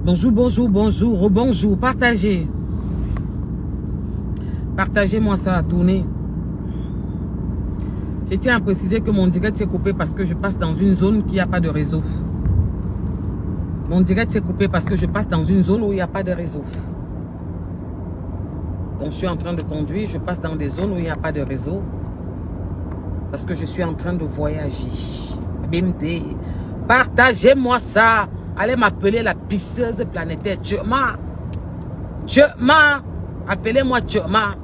Bonjour, bonjour, bonjour, rebonjour, partagez. Partagez-moi ça à tourner. Je tiens à préciser que mon direct s'est coupé parce que je passe dans une zone qui n'a pas de réseau. Mon direct s'est coupé parce que je passe dans une zone où il n'y a pas de réseau. Donc je suis en train de conduire, je passe dans des zones où il n'y a pas de réseau. Parce que je suis en train de voyager. BMD, partagez-moi ça. Allez m'appeler la pisseuse planétaire. Tchema. Tchema. Appelez-moi Tchema.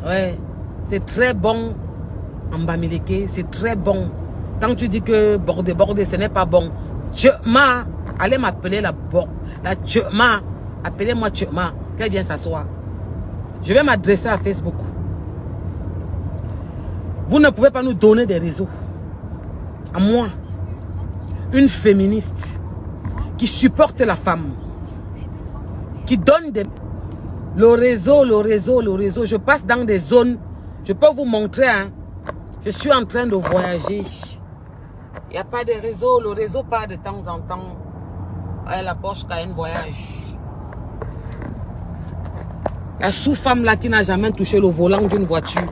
Ouais. C'est très bon. En Bamileke, c'est très bon. Quand tu dis que bordé, ce n'est pas bon. Tchema. Allez m'appeler la Tchema. Appelez-moi Tchema. Qu'elle vienne s'asseoir. Je vais m'adresser à Facebook. Vous ne pouvez pas nous donner des réseaux. À moi. Une féministe. Qui supporte la femme, qui donne des... Le réseau. Je passe dans des zones, je peux vous montrer, hein. Je suis en train de voyager. Il n'y a pas de réseau, le réseau part de temps en temps. Ouais, la Porsche Cayenne voyage. La sous-femme là qui n'a jamais touché le volant d'une voiture.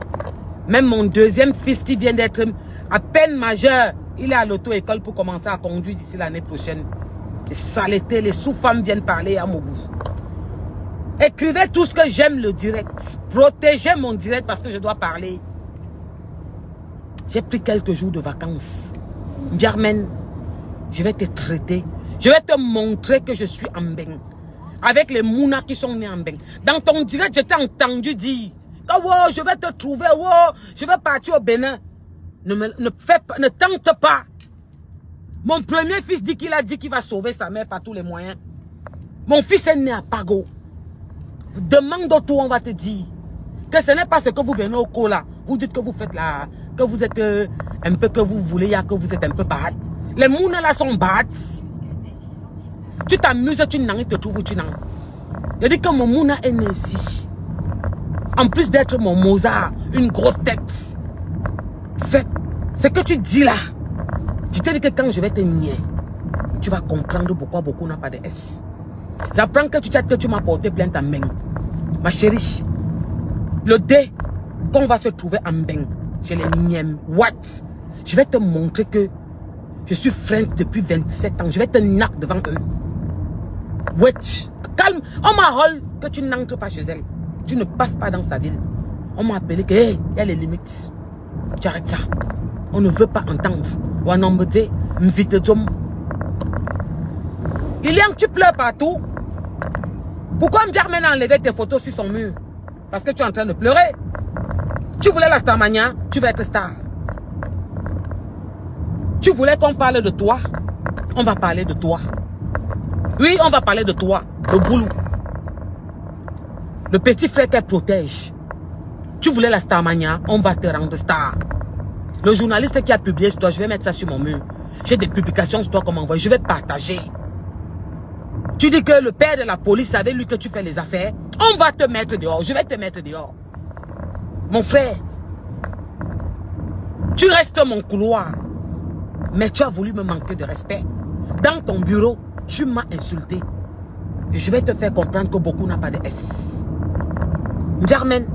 Même mon deuxième fils qui vient d'être à peine majeur, il est à l'auto-école pour commencer à conduire d'ici l'année prochaine. Les saletés, les sous-femmes viennent parler à mon goût. Écrivez tout ce que j'aime le direct. Protégez mon direct parce que je dois parler. J'ai pris quelques jours de vacances. Germaine, je vais te traiter. Je vais te montrer que je suis en bain. Avec les mounas qui sont nés en bain. Dans ton direct, je t'ai entendu dire que oh, je vais te trouver, oh, je vais partir au Bénin. Ne tente pas. Mon premier fils dit qu'il a dit qu'il va sauver sa mère par tous les moyens. Mon fils est né à Pago. Demande autour, on va te dire que ce n'est pas ce que vous venez au cola. Vous dites que vous faites là, que vous êtes un peu que vous voulez, que vous êtes un peu bad. Les mounas là sont bad. Tu t'amuses, tu n'en te trouves où tu n'en. Je dis que mon mouna est né ici. En plus d'être mon Mozart, une grosse tête. Fais ce que tu dis là. Je te dis que quand je vais te nier, tu vas comprendre pourquoi beaucoup n'a pas de S. J'apprends que tu m'as porté plainte en main. Ma chérie, le dé qu'on va se trouver en bain, je les niem. What? Je vais te montrer que je suis friend depuis 27 ans. Je vais te knock devant eux. Wait. Calme. On m'a dit que tu n'entres pas chez elle. Tu ne passes pas dans sa ville. On m'a appelé que, hey, il y a les limites. Tu arrêtes ça. On ne veut pas entendre. Lilian, tu pleures partout. Pourquoi Germaine a enlevé tes photos sur son mur? Parce que tu es en train de pleurer. Tu voulais la Starmania, tu vas être star. Tu voulais qu'on parle de toi, on va parler de toi. Oui, on va parler de toi, le boulot. Le petit frère qu'elle protège. Tu voulais la Starmania, on va te rendre star. Le journaliste qui a publié sur toi, je vais mettre ça sur mon mur. J'ai des publications sur toi comme envoyé, je vais partager. Tu dis que le père de la police savait lui que tu fais les affaires. On va te mettre dehors, je vais te mettre dehors. Mon frère, tu restes mon couloir. Mais tu as voulu me manquer de respect. Dans ton bureau, tu m'as insulté. Et je vais te faire comprendre que beaucoup n'a pas de S. Germaine,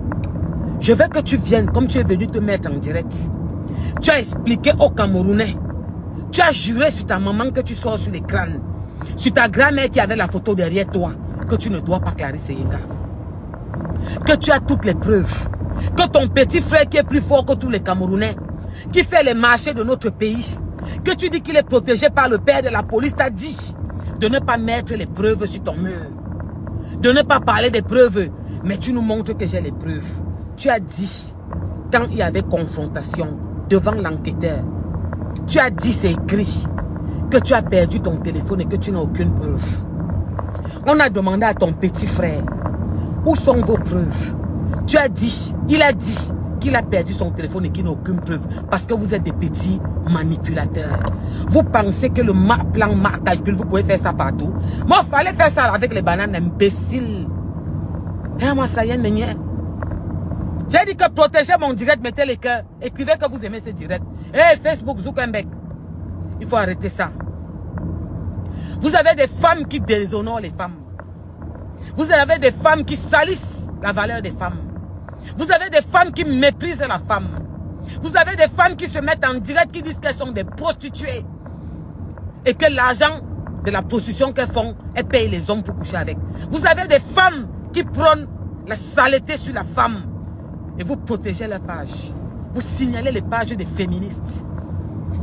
je veux que tu viennes comme tu es venu te mettre en direct. Tu as expliqué aux Camerounais. Tu as juré sur ta maman que tu sors sur l'écran. Sur ta grand-mère qui avait la photo derrière toi. Que tu ne dois pas Clarisse Yenga. Que tu as toutes les preuves. Que ton petit frère qui est plus fort que tous les Camerounais. Qui fait les marchés de notre pays. Que tu dis qu'il est protégé par le père de la police. T'a dit de ne pas mettre les preuves sur ton mur. De ne pas parler des preuves. Mais tu nous montres que j'ai les preuves. Tu as dit, quand il y avait confrontation devant l'enquêteur, tu as dit, c'est écrit, que tu as perdu ton téléphone et que tu n'as aucune preuve. On a demandé à ton petit frère, où sont vos preuves? Tu as dit, il a dit qu'il a perdu son téléphone et qu'il n'a aucune preuve. Parce que vous êtes des petits manipulateurs. Vous pensez que le plan calcul, vous pouvez faire ça partout. Moi, il fallait faire ça avec les bananes imbéciles. Et moi, ça y est, j'ai dit que protégez mon direct, mettez les cœurs. Écrivez que vous aimez ce direct. Hey, Facebook, Zuckerberg. Il faut arrêter ça. Vous avez des femmes qui déshonorent les femmes. Vous avez des femmes qui salissent la valeur des femmes. Vous avez des femmes qui méprisent la femme. Vous avez des femmes qui se mettent en direct, qui disent qu'elles sont des prostituées. Et que l'argent de la prostitution qu'elles font, elles payent les hommes pour coucher avec. Vous avez des femmes qui prônent la saleté sur la femme. Et vous protégez leurs pages. Vous signalez les pages des féministes.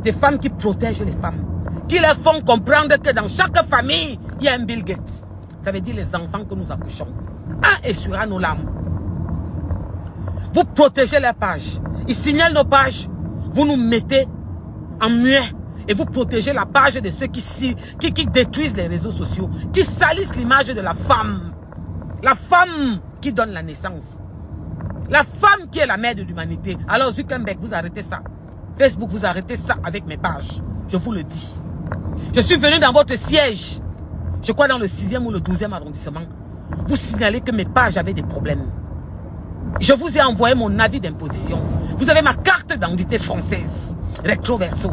Des femmes qui protègent les femmes. Qui leur font comprendre que dans chaque famille, il y a un Bill Gates. Ça veut dire les enfants que nous accouchons. Un essuiera nos larmes. Vous protégez leurs pages. Ils signalent nos pages. Vous nous mettez en muet. Et vous protégez la page de ceux qui détruisent les réseaux sociaux. Qui salissent l'image de la femme. La femme qui donne la naissance. La femme qui est la mère de l'humanité. Alors Zuckerberg, vous arrêtez ça. Facebook, vous arrêtez ça avec mes pages. Je vous le dis. Je suis venu dans votre siège. Je crois dans le 6e ou le 12e arrondissement. Vous signalez que mes pages avaient des problèmes. Je vous ai envoyé mon avis d'imposition. Vous avez ma carte d'identité française. Recto verso.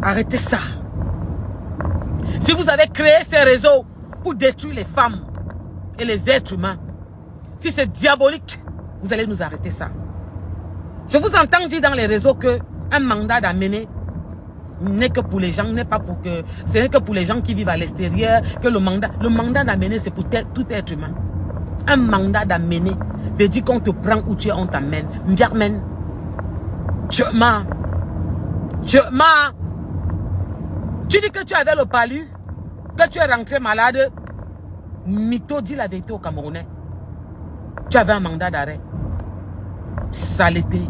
Arrêtez ça. Si vous avez créé ces réseaux pour détruire les femmes et les êtres humains, si c'est diabolique, vous allez nous arrêter ça. Je vous entends dire dans les réseaux que un mandat d'amener n'est que pour les gens, n'est pas pour que... Ce n'est que pour les gens qui vivent à l'extérieur, que le mandat d'amener, c'est pour tout être humain. Un mandat d'amener veut dire qu'on te prend où tu es, on t'amène. M'diarmen. Tu dis que tu avais le palu, que tu es rentré malade. Mytho, dis la vérité aux Camerounais. Tu avais un mandat d'arrêt. Saleté.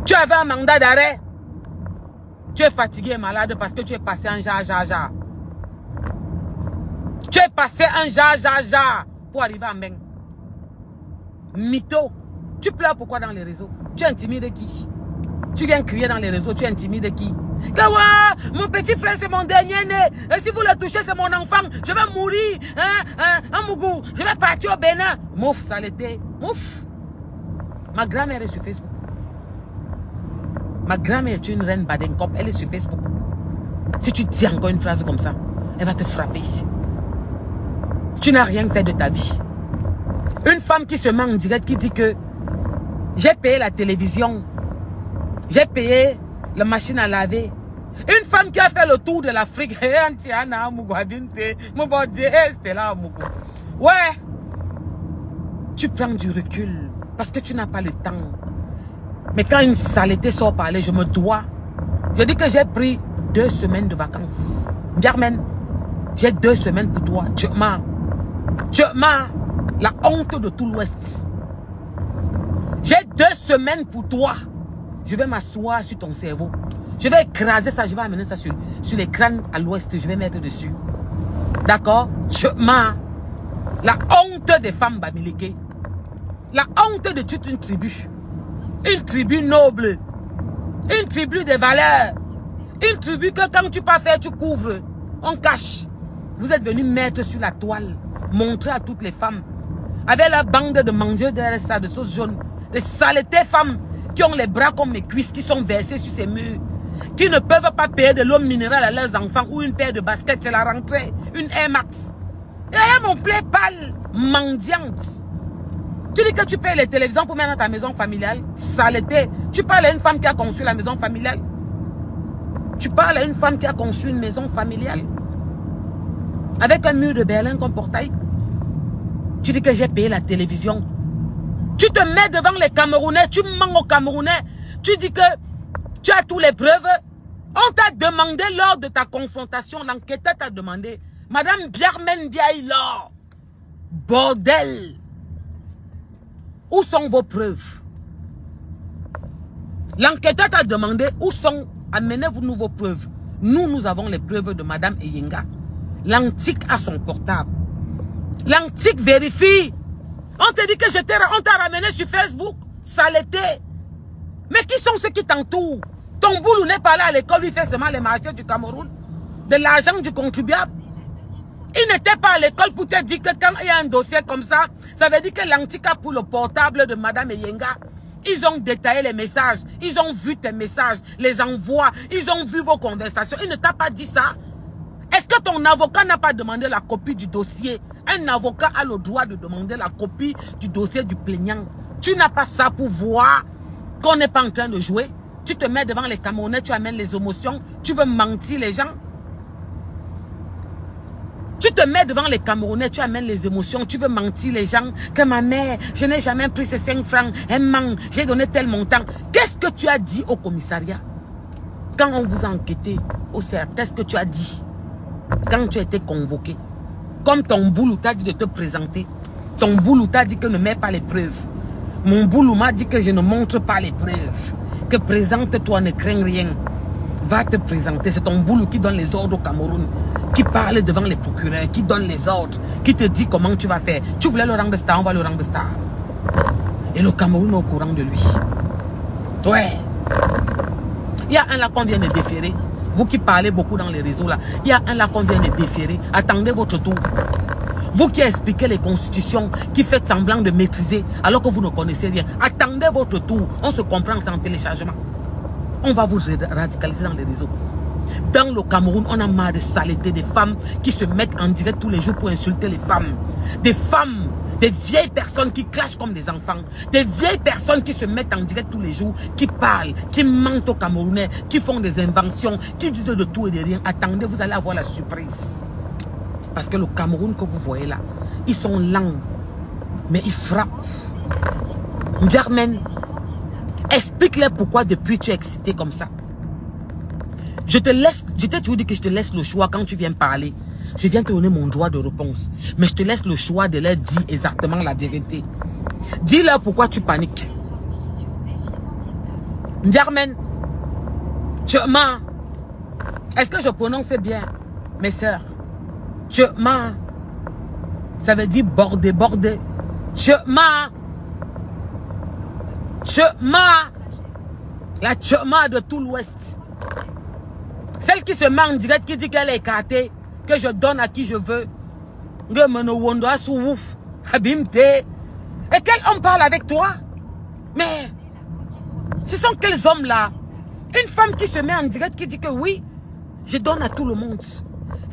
Tu avais un mandat d'arrêt. Tu es fatigué et malade parce que tu es passé un jar. Tu es passé un jar pour arriver à Mbeng. Mytho. Tu pleures pourquoi dans les réseaux? Tu intimides qui? Tu viens crier dans les réseaux, tu intimides qui? Kawa, mon petit frère c'est mon dernier né. Et si vous le touchez, c'est mon enfant. Je vais mourir. Un mougou. Je vais partir au Bénin. Mouf, saleté. Mouf. Ma grand-mère est sur Facebook. Ma grand-mère est une reine Badenkop. Elle est sur Facebook. Si tu dis encore une phrase comme ça, elle va te frapper. Tu n'as rien fait de ta vie. Une femme qui se met en direct qui dit que j'ai payé la télévision. J'ai payé la machine à laver. Une femme qui a fait le tour de l'Afrique. Ouais. Tu prends du recul parce que tu n'as pas le temps. Mais quand une saleté sort parler, je me dois. Je dis que j'ai pris 2 semaines de vacances. Germaine, j'ai 2 semaines pour toi. Tu m'as la honte de tout l'Ouest. J'ai 2 semaines pour toi. Je vais m'asseoir sur ton cerveau. Je vais écraser ça, je vais amener ça sur l'écran à l'Ouest. Je vais mettre dessus. D'accord? La honte des femmes bamileke. La honte de toute une tribu. Une tribu noble. Une tribu de valeurs. Une tribu que quand tu pas faire, tu couvres. On cache. Vous êtes venus mettre sur la toile. Montrer à toutes les femmes. Avec la bande de mangeurs d'RSA, de sauce jaune. Des saletés femmes qui ont les bras comme mes cuisses, qui sont versés sur ces murs. Qui ne peuvent pas payer de l'eau minérale à leurs enfants. Ou une paire de baskets, c'est la rentrée. Une Air Max. Et là, mon plaie pâle, mendiante. Tu dis que tu payes les télévisions pour mettre dans ta maison familiale. Saleté. Tu parles à une femme qui a conçu la maison familiale. Tu parles à une femme qui a conçu une maison familiale. Avec un mur de Berlin comme portail. Tu dis que j'ai payé la télévision. Tu te mets devant les Camerounais. Tu mens aux Camerounais. Tu dis que tu as toutes les preuves. On t'a demandé lors de ta confrontation. L'enquêteur t'a demandé. Madame Biarmen Biaïlor. Bordel. Où sont vos preuves? L'enquêteur t'a demandé où sont... Amenez-vous vos preuves. Nous avons les preuves de Madame Eyenga. L'antique a son portable. L'antique vérifie. On te dit que on t'a ramené sur Facebook. Saleté. Mais qui sont ceux qui t'entourent? Ton boulot n'est pas là à l'école, il fait seulement les marchés du Cameroun. De l'argent du contribuable. Il n'était pas à l'école pour te dire que quand il y a un dossier comme ça, ça veut dire que l'antica pour le portable de Madame Yenga, ils ont détaillé les messages, ils ont vu tes messages, les envois, ils ont vu vos conversations. Il ne t'a pas dit ça. Est-ce que ton avocat n'a pas demandé la copie du dossier? Un avocat a le droit de demander la copie du dossier du plaignant. Tu n'as pas ça pour voir qu'on n'est pas en train de jouer. Tu te mets devant les Camerounais, tu amènes les émotions, tu veux mentir les gens. Tu te mets devant les Camerounais, tu amènes les émotions, tu veux mentir les gens. Que ma mère, je n'ai jamais pris ces 5 francs, elle manque, j'ai donné tel montant. Qu'est-ce que tu as dit au commissariat? Quand on vous a enquêté au CRT, qu'est-ce que tu as dit? Quand tu as été convoqué? Comme ton boulot t'a dit de te présenter. Ton boulot t'a dit que ne mets pas les preuves. Mon boulot m'a dit que je ne montre pas les preuves. Que présente-toi, ne crains rien. Va te présenter. C'est ton boulot qui donne les ordres au Cameroun. Qui parle devant les procureurs, qui donne les ordres, qui te dit comment tu vas faire. Tu voulais le rang de star, on va le rang de star. Et le Cameroun est au courant de lui. Ouais. Il y a un là qu'on vient de déférer. Vous qui parlez beaucoup dans les réseaux là. Il y a un là qu'on vient de déférer. Attendez votre tour. Vous qui expliquez les constitutions, qui faites semblant de maîtriser alors que vous ne connaissez rien. Attendez votre tour. On se comprend sans téléchargement. On va vous radicaliser dans les réseaux. Dans le Cameroun, on a marre de saleté, des femmes qui se mettent en direct tous les jours pour insulter les femmes. Des femmes, des vieilles personnes qui clashent comme des enfants. Des vieilles personnes qui se mettent en direct tous les jours, qui parlent, qui mentent aux Camerounais, qui font des inventions, qui disent de tout et de rien. Attendez, vous allez avoir la surprise. Parce que le Cameroun que vous voyez là, ils sont lents, mais ils frappent. Germaine, explique-leur pourquoi depuis tu es excité comme ça. Je t'ai toujours dit que je te laisse le choix quand tu viens parler. Je viens te donner mon droit de réponse. Mais je te laisse le choix de leur dire exactement la vérité. Dis-leur pourquoi tu paniques. Germaine, Tchema, est-ce que je prononce bien, mes sœurs? Tchema, ça veut dire border, border. Tchema, Tchema, la Tchema de tout l'Ouest. Celle qui se met en direct, qui dit qu'elle est écartée, que je donne à qui je veux. Et quel homme parle avec toi? Mais, ce sont quels hommes là? Une femme qui se met en direct, qui dit que oui, je donne à tout le monde.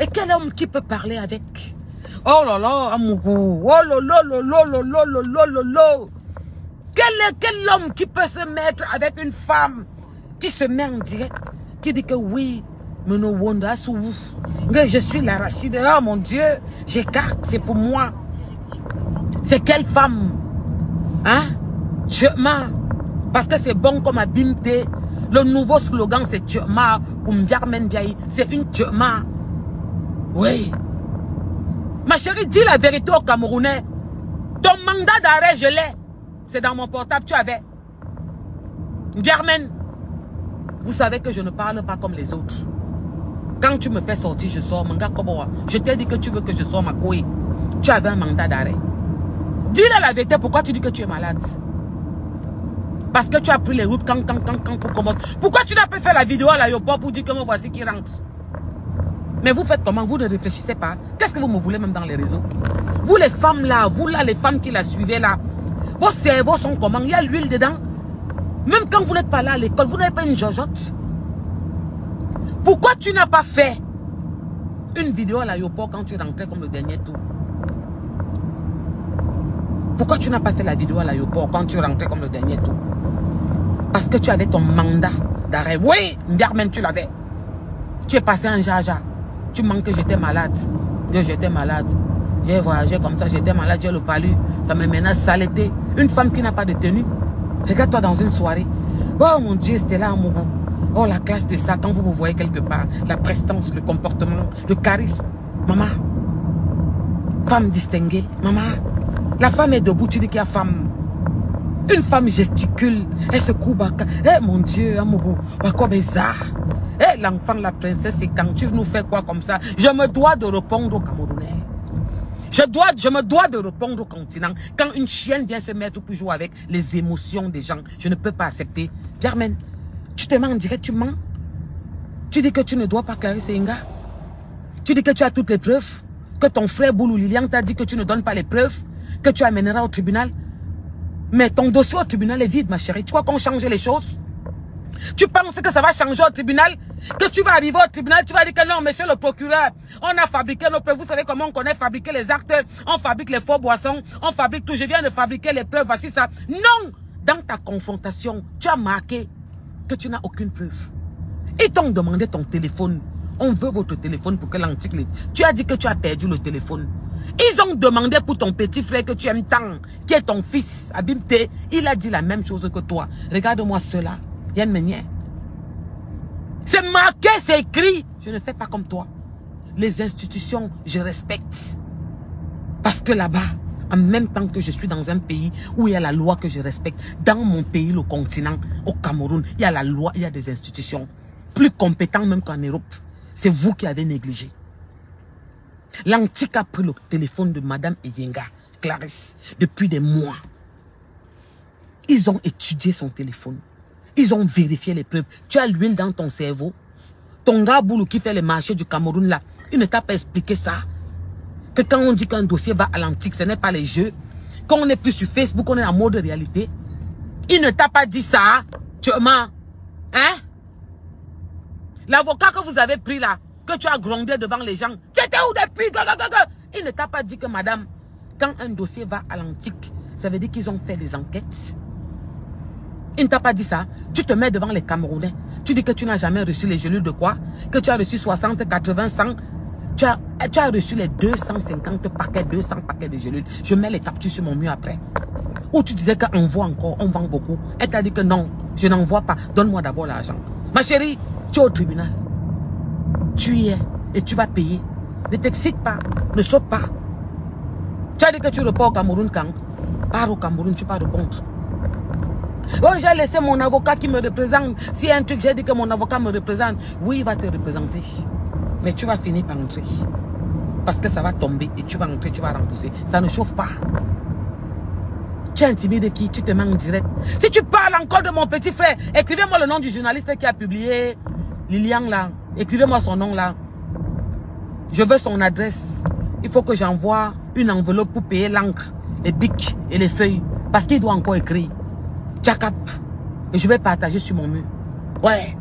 Et quel homme qui peut parler avec? Oh là là, amoureux. Oh là là là là là là là là là. Quel homme qui peut se mettre avec une femme qui se met en direct, qui dit que oui, je suis l'arachide. Oh mon Dieu, j'écarte, c'est pour moi. C'est quelle femme? Hein? Tchema. Parce que c'est bon comme Abimte. Le nouveau slogan c'est Tchema pour M'Diarmen Diaye. C'est une Tchema. Oui. Ma chérie, dis la vérité aux Camerounais. Ton mandat d'arrêt, je l'ai. C'est dans mon portable, tu avais. M'Diarmen. Vous savez que je ne parle pas comme les autres. Quand tu me fais sortir, je sors. Je t'ai dit que tu veux que je sorte ma couille. Tu avais un mandat d'arrêt. Dis-le la vérité, pourquoi tu dis que tu es malade? Parce que tu as pris les routes pour comment. Pourquoi tu n'as pas fait la vidéo à l'aéroport pour dire que me voici qui rentre? Mais vous faites comment? Vous ne réfléchissez pas. Qu'est-ce que vous me voulez même dans les réseaux? Vous les femmes là, vous là, les femmes qui la suivez là, vos cerveaux sont comment? Il y a l'huile dedans. Même quand vous n'êtes pas là à l'école, vous n'avez pas une jojotte. Pourquoi tu n'as pas fait une vidéo à l'aéroport quand tu rentrais comme le dernier tour? Pourquoi tu n'as pas fait la vidéo à l'aéroport quand tu rentrais comme le dernier tour? Parce que tu avais ton mandat d'arrêt. Oui, M'Diarmen, tu l'avais. Tu es passé en jaja. Tu manques que j'étais malade. Que j'étais malade. J'ai voyagé comme ça, j'étais malade, j'ai le palu. Ça me menace saleté. Une femme qui n'a pas de tenue. Regarde-toi dans une soirée. Oh mon Dieu, c'était là, mon goût. Oh, la classe de ça, quand vous vous voyez quelque part, la prestance, le comportement, le charisme. Maman, femme distinguée. Maman, la femme est debout, tu dis qu'il y a femme. Une femme gesticule, elle se coupe. Eh mon Dieu, amoureux, eh l'enfant, la princesse, c'est quand tu nous fais quoi comme ça? Je me dois de répondre aux Camerounais. Je me dois de répondre au continent. Quand une chienne vient se mettre pour jouer avec les émotions des gens, je ne peux pas accepter. Germaine, tu te mets en direct, tu mens. Tu dis que tu ne dois pas Clarisse Enga. Tu dis que tu as toutes les preuves. que ton frère Boulou Lilian t'a dit que tu ne donnes pas les preuves, que tu amèneras au tribunal. Mais ton dossier au tribunal est vide, ma chérie. Tu crois qu'on change les choses? Tu penses que ça va changer au tribunal? Que tu vas arriver au tribunal, tu vas dire que non, monsieur le procureur, on a fabriqué nos preuves. Vous savez comment on connaît fabriquer les actes? On fabrique les faux boissons, on fabrique tout. Je viens de fabriquer les preuves, voici ça. Non! Dans ta confrontation, tu as marqué que tu n'as aucune preuve. Ils t'ont demandé ton téléphone. On veut votre téléphone pour que l'antique... Tu as dit que tu as perdu le téléphone. Ils ont demandé pour ton petit frère que tu aimes tant, qui est ton fils, Abimte. Il a dit la même chose que toi. Regarde-moi cela. Yann Meunier. C'est marqué, c'est écrit. Je ne fais pas comme toi. Les institutions, je respecte. Parce que là-bas, en même temps que je suis dans un pays où il y a la loi que je respecte, dans mon pays, le continent, au Cameroun, il y a la loi, il y a des institutions. Plus compétentes même qu'en Europe. C'est vous qui avez négligé. L'antique a pris le téléphone de Madame Eyenga, Clarisse, depuis des mois. Ils ont étudié son téléphone. Ils ont vérifié les preuves. Tu as l'huile dans ton cerveau. Ton gars Boulou qui fait les marchés du Cameroun là, il ne t'a pas expliqué ça. Que quand on dit qu'un dossier va à l'antique, ce n'est pas les jeux. Quand on n'est plus sur Facebook, on est en mode réalité. Il ne t'a pas dit ça. Tu mens. Hein? L'avocat que vous avez pris là, que tu as grondé devant les gens. Tu étais où depuis? Il ne t'a pas dit que madame, quand un dossier va à l'antique, ça veut dire qu'ils ont fait des enquêtes. Il ne t'a pas dit ça. Tu te mets devant les Camerounais. Tu dis que tu n'as jamais reçu les gélules de quoi? Que tu as reçu 60, 80, 100. Tu as reçu les 250 paquets, 200 paquets de gélules. Je mets les captures sur mon mur après. Ou tu disais qu'on voit encore, on vend beaucoup. Elle t'a dit que non, je n'en vois pas. Donne-moi d'abord l'argent. Ma chérie, tu es au tribunal. Tu y es et tu vas payer. Ne t'excite pas, ne saute pas. Tu as dit que tu repars au Cameroun quand? Pars au Cameroun, tu pars de contre. Oh, j'ai laissé mon avocat qui me représente. S'il y a un truc, j'ai dit que mon avocat me représente. Oui, il va te représenter. Mais tu vas finir par entrer. Parce que ça va tomber et tu vas entrer, tu vas rembourser. Ça ne chauffe pas. Tu es intimidé qui? Tu te mets en direct. Si tu parles encore de mon petit frère, écrivez-moi le nom du journaliste qui a publié Lilian là. Écrivez-moi son nom là. Je veux son adresse. Il faut que j'envoie une enveloppe pour payer l'encre, les bics et les feuilles. Parce qu'il doit encore écrire. Tchakap. Et je vais partager sur mon mur. Ouais.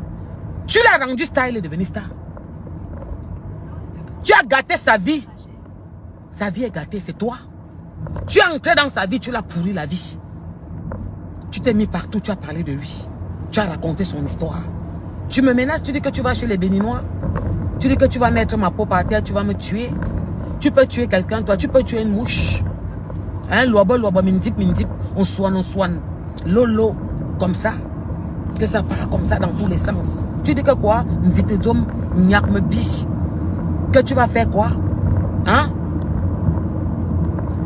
Tu l'as rendu star, il est devenu star. Tu as gâté sa vie. Sa vie est gâtée, c'est toi. Tu es entré dans sa vie, tu l'as pourri la vie. Tu t'es mis partout, tu as parlé de lui. Tu as raconté son histoire. Tu me menaces, tu dis que tu vas chez les Béninois. Tu dis que tu vas mettre ma peau par terre, tu vas me tuer. Tu peux tuer quelqu'un, toi, tu peux tuer une mouche. Hein, loba, mindip, on soigne. Lolo, comme ça. Que ça part comme ça dans tous les sens. Tu dis que quoi? Que tu vas faire quoi? Hein?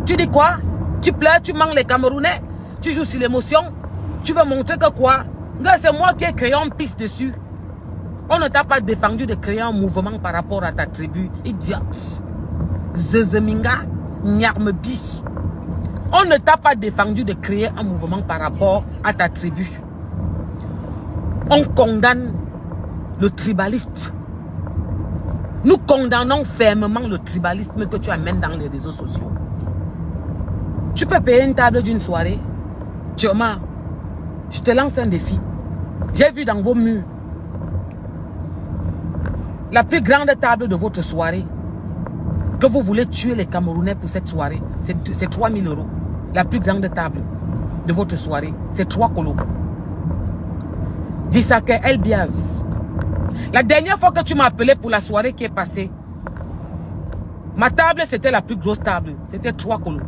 Tu dis quoi? Tu pleures, tu manques les Camerounais. Tu joues sur l'émotion. Tu veux montrer que quoi? C'est moi qui ai créé une piste dessus. On ne t'a pas défendu de créer un mouvement par rapport à ta tribu. Idiote. Zezeminga, Nyarmebis. On ne t'a pas défendu de créer un mouvement par rapport à ta tribu. On condamne le tribaliste. Nous condamnons fermement le tribalisme que tu amènes dans les réseaux sociaux. Tu peux payer une table d'une soirée. Tchoma, je te lance un défi. J'ai vu dans vos murs la plus grande table de votre soirée. Que vous voulez tuer les Camerounais pour cette soirée. C'est 3 000 €. La plus grande table de votre soirée. C'est 3 colos. Dissake Elbiaz. La dernière fois que tu m'as appelé pour la soirée qui est passée, ma table c'était la plus grosse table. C'était 3 colos.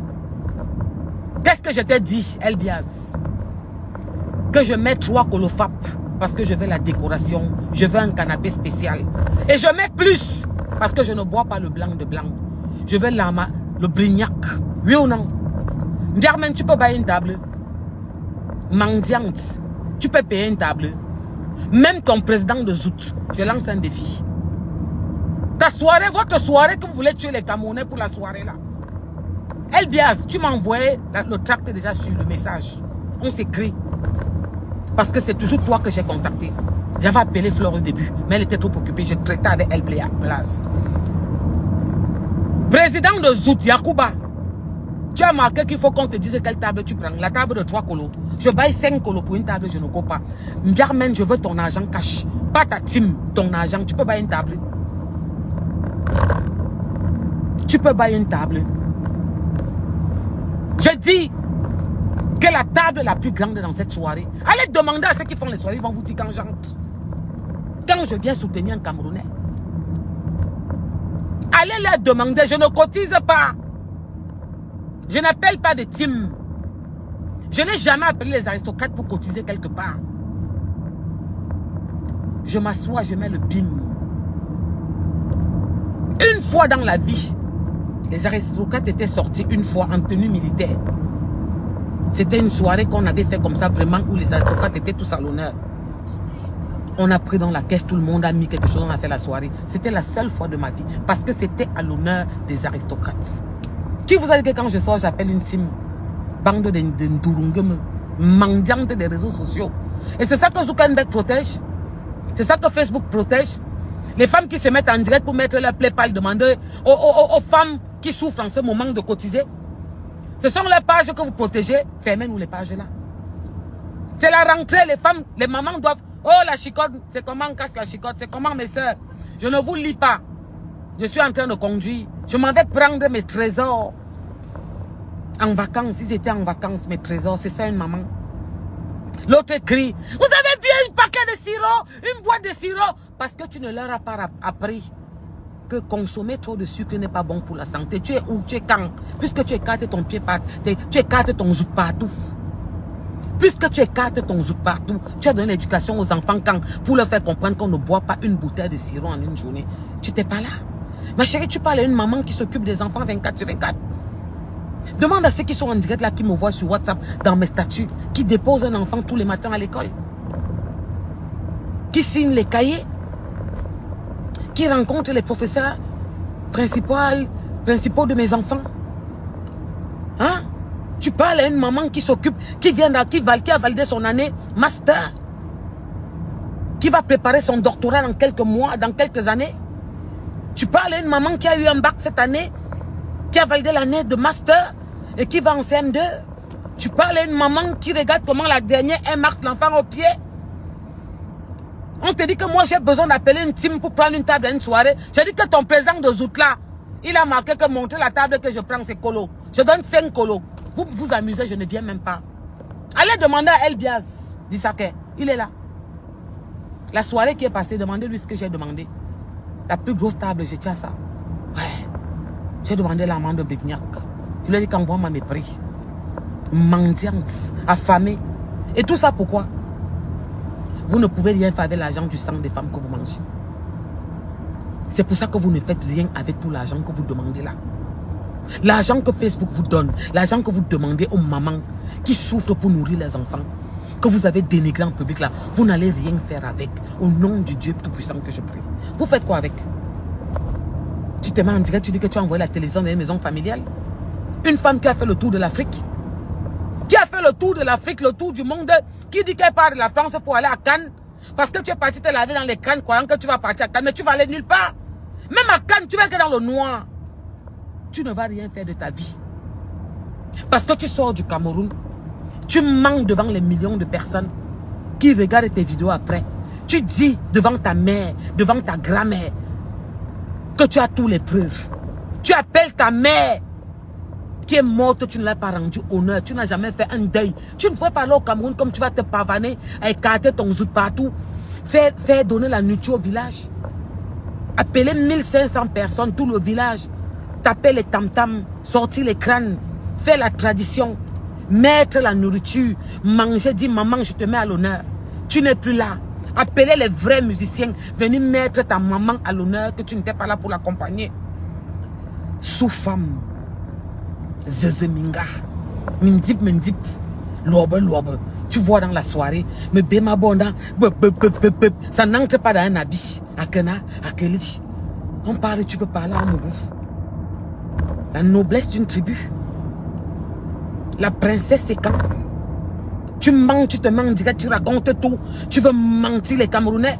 Qu'est-ce que je t'ai dit, Elbiaz? Que je mets 3 colofap parce que je veux la décoration. Je veux un canapé spécial. Et je mets plus parce que je ne bois pas le blanc de blanc. Je veux le brignac. Oui ou non? Germaine, tu peux payer une table. Mendiante, tu peux payer une table. Même ton président de Zout, je lance un défi. Ta soirée, votre soirée que vous voulez tuer les Camerounais pour la soirée là. Elbiaz, tu m'as envoyé le tract déjà sur le message. On s'écrit. Parce que c'est toujours toi que j'ai contacté. J'avais appelé Flore au début, mais elle était trop occupée. Je traitais avec Elbiaz. Président de Zout, Yacouba. Tu as marqué qu'il faut qu'on te dise quelle table tu prends. La table de 3 colos. Je baille 5 colos pour une table, je ne go pas. Germaine, je veux ton argent cash. Pas ta team, ton argent. Tu peux bailler une table. Tu peux bailler une table. Je dis que la table la plus grande dans cette soirée. Allez demander à ceux qui font les soirées, ils vont vous dire quand j'entre. Quand je viens soutenir un Camerounais. Allez leur demander, je ne cotise pas. Je n'appelle pas de team. Je n'ai jamais appelé les aristocrates pour cotiser quelque part. Je m'assois, je mets le bim. Une fois dans la vie, les aristocrates étaient sortis une fois en tenue militaire. C'était une soirée qu'on avait fait comme ça vraiment où les aristocrates étaient tous à l'honneur. On a pris dans la caisse, tout le monde a mis quelque chose, on a fait la soirée. C'était la seule fois de ma vie parce que c'était à l'honneur des aristocrates. Qui vous a dit que quand je sors, j'appelle une team? Bande de Ndurungum, mendiante des réseaux sociaux. Et c'est ça que Zuckerberg protège. C'est ça que Facebook protège. Les femmes qui se mettent en direct pour mettre leur PayPal, demander aux femmes qui souffrent en ce moment de cotiser. Ce sont les pages que vous protégez. Fermez-nous les pages là. C'est la rentrée, les femmes, les mamans doivent... Oh, la chicotte, c'est comment on casse la chicotte? C'est comment mes soeurs? Je ne vous lis pas. Je suis en train de conduire. Je m'en vais prendre mes trésors. En vacances, ils étaient en vacances, mes trésors. C'est ça une maman. L'autre crie, vous avez bien un paquet de sirop, une boîte de sirop. Parce que tu ne leur as pas appris que consommer trop de sucre n'est pas bon pour la santé. Tu es où? Tu es quand? Puisque tu écartes ton pied partout, tu écartes ton zout partout. Puisque tu écartes ton zout partout, tu as donné l'éducation aux enfants quand? Pour leur faire comprendre qu'on ne boit pas une bouteille de sirop en une journée. Tu n'étais pas là. Ma chérie, tu parles à une maman qui s'occupe des enfants 24 sur 24. Demande à ceux qui sont en direct là, qui me voient sur WhatsApp, dans mes statuts, qui déposent un enfant tous les matins à l'école. Qui signent les cahiers. Qui rencontrent les professeurs principaux de mes enfants. Hein? Tu parles à une maman qui s'occupe, qui a validé son année master. Qui va préparer son doctorat dans quelques mois, dans quelques années. Tu parles à une maman qui a eu un bac cette année, qui a validé l'année de master et qui va en CM2. Tu parles à une maman qui regarde comment la dernière marche l'enfant au pied. On te dit que moi j'ai besoin d'appeler une team pour prendre une table à une soirée. Je dis que ton président de Zoutla, il a marqué que montrer la table que je prends c'est colo. Je donne 5 colos. Vous vous amusez, je ne viens même pas. Allez demander à El Biaz, Disake, il est là. La soirée qui est passée, demandez-lui ce que j'ai demandé. La plus grosse table, je tiens ça. Ouais. J'ai demandé l'amende de Bignac. Je lui ai dit qu'envoie-moi mes prix. Mendiante, affamée. Et tout ça pourquoi? Vous ne pouvez rien faire avec l'argent du sang des femmes que vous mangez. C'est pour ça que vous ne faites rien avec tout l'argent que vous demandez là. L'argent que Facebook vous donne, l'argent que vous demandez aux mamans qui souffrent pour nourrir les enfants, que vous avez dénigré en public là, vous n'allez rien faire avec. Au nom du Dieu Tout-Puissant que je prie. Vous faites quoi avec? Tu te mets en direct, tu dis que tu as envoyé la télévision dans les maisons familiales. Une femme qui a fait le tour de l'Afrique. Qui a fait le tour de l'Afrique, le tour du monde. Qui dit qu'elle part de la France pour aller à Cannes. Parce que tu es parti te laver dans les Cannes croyant que tu vas partir à Cannes. Mais tu vas aller nulle part. Même à Cannes, tu vas être dans le noir. Tu ne vas rien faire de ta vie. Parce que tu sors du Cameroun. Tu mens devant les millions de personnes qui regardent tes vidéos après. Tu dis devant ta mère, devant ta grand-mère, que tu as toutes les preuves. Tu appelles ta mère qui est morte, tu ne l'as pas rendu honneur. Tu n'as jamais fait un deuil. Tu ne pouvais pas aller au Cameroun comme tu vas te pavaner, à écarter ton zout partout. Faire donner la nourriture au village. Appeler 1500 personnes, tout le village. Taper les tam-tams, sortir les crânes. Faire la tradition. Mettre la nourriture. Manger, dire maman, je te mets à l'honneur. Tu n'es plus là. Appeler les vrais musiciens. Venir mettre ta maman à l'honneur que tu n'étais pas là pour l'accompagner. Sous-femme. Zezeminga. Mindip, mindip. Lobe, lobe. Tu vois dans la soirée. Me bema bonda. Ça n'entre pas dans un habit. Akena, akeli. On parle, tu veux parler en Mougou. La noblesse d'une tribu. La princesse, c'est quand? Tu mens, tu te mens direct, tu racontes tout. Tu veux mentir les Camerounais.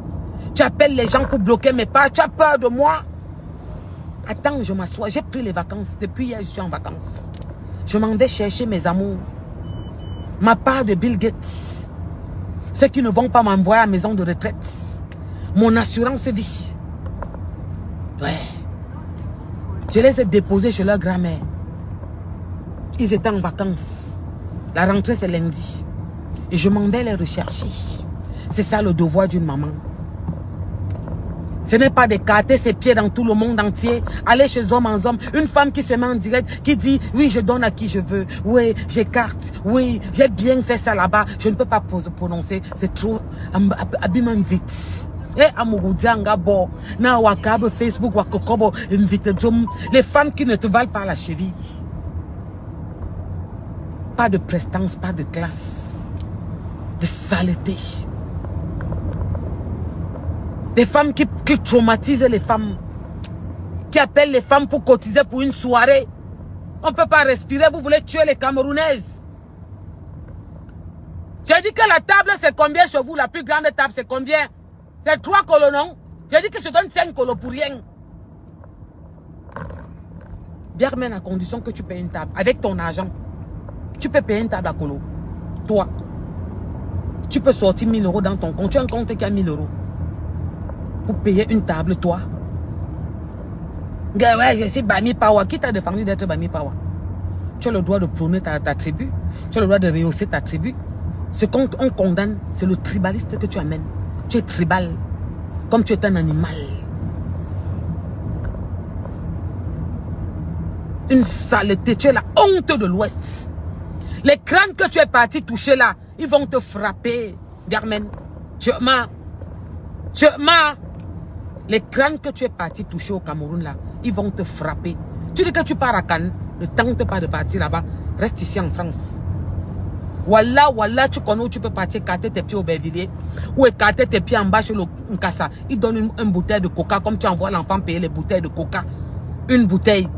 Tu appelles les gens pour bloquer mes pages. Tu as peur de moi. Attends, je m'assois. J'ai pris les vacances. Depuis hier, je suis en vacances. Je m'en vais chercher mes amours. Ma part de Bill Gates. Ceux qui ne vont pas m'envoyer à la maison de retraite. Mon assurance vie. Ouais. Je les ai déposés chez leur grand-mère. Ils étaient en vacances. La rentrée, c'est lundi. Et je m'en vais les rechercher. C'est ça le devoir d'une maman. Ce n'est pas d'écarter ses pieds dans tout le monde entier. Aller chez homme en homme. Une femme qui se met en direct, qui dit, oui, je donne à qui je veux. Oui, j'écarte. Oui, j'ai bien fait ça là-bas. Je ne peux pas prononcer. C'est trop abîmant vite. Et Amouroudiangabo, na Wakab, Facebook, Wakokobo, les femmes qui ne te valent pas la cheville. Pas de prestance, pas de classe. De saleté. Des femmes qui traumatisent les femmes. Qui appellent les femmes pour cotiser pour une soirée. On ne peut pas respirer, vous voulez tuer les Camerounaises. J'ai dit que la table c'est combien chez vous? La plus grande table c'est combien? C'est 3 colos, non? J'ai dit que je donne 5 colos pour rien. Bien même à condition que tu payes une table. Avec ton argent. Tu peux payer une table à colo. Toi. Tu peux sortir 1000 € dans ton compte. Tu as un compte qui a 1000 €. Pour payer une table, toi. Ouais, je suis Bami Pawa. Qui t'a défendu d'être Bami Pawa? Tu as le droit de prôner ta tribu. Tu as le droit de rehausser ta tribu. Ce qu'on condamne, c'est le tribaliste que tu amènes. Tu es tribal. Comme tu es un animal. Une saleté. Tu es la honte de l'Ouest. Les crânes que tu es parti toucher là, ils vont te frapper. Garmen. Les crânes que tu es parti toucher au Cameroun là, ils vont te frapper. Tu dis que tu pars à Cannes, ne tente pas de partir là-bas, reste ici en France. Wallah, tu connais où tu peux partir, écarter tes pieds au Bervilliers, ou écarter tes pieds en bas chez le Nkassa. Ils donnent une bouteille de coca, comme tu envoies l'enfant payer les bouteilles de coca. Une bouteille,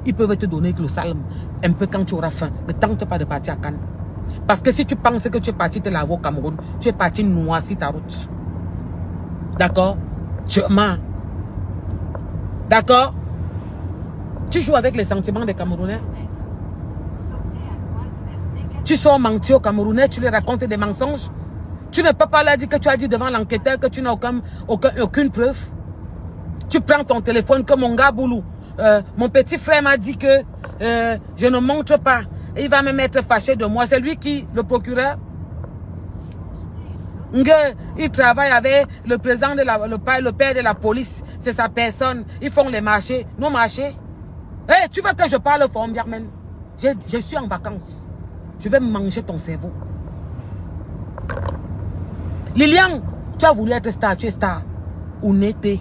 ils peuvent te donner le salme un peu quand tu auras faim. Ne tente pas de partir à Cannes. Parce que si tu penses que tu es parti te laver au Cameroun, tu es parti noisir ta route. D'accord? Tu mens. D'accord? Tu joues avec les sentiments des Camerounais. Tu sors mentir aux Camerounais, tu les racontes des mensonges. Tu ne peux pas leur dire que tu as dit devant l'enquêteur que tu n'as aucune preuve. Tu prends ton téléphone comme mon gars Boulou. Mon petit frère m'a dit que je ne montre pas. Il va me mettre fâché de moi. C'est lui qui, le procureur. Il travaille avec le président de le père de la police. C'est sa personne. Ils font les marchés. Nos marchés. Hey, tu veux que je parle fort, Birman? Je suis en vacances. Je vais manger ton cerveau. Lilian, tu as voulu être star, tu es star. Ou n'était.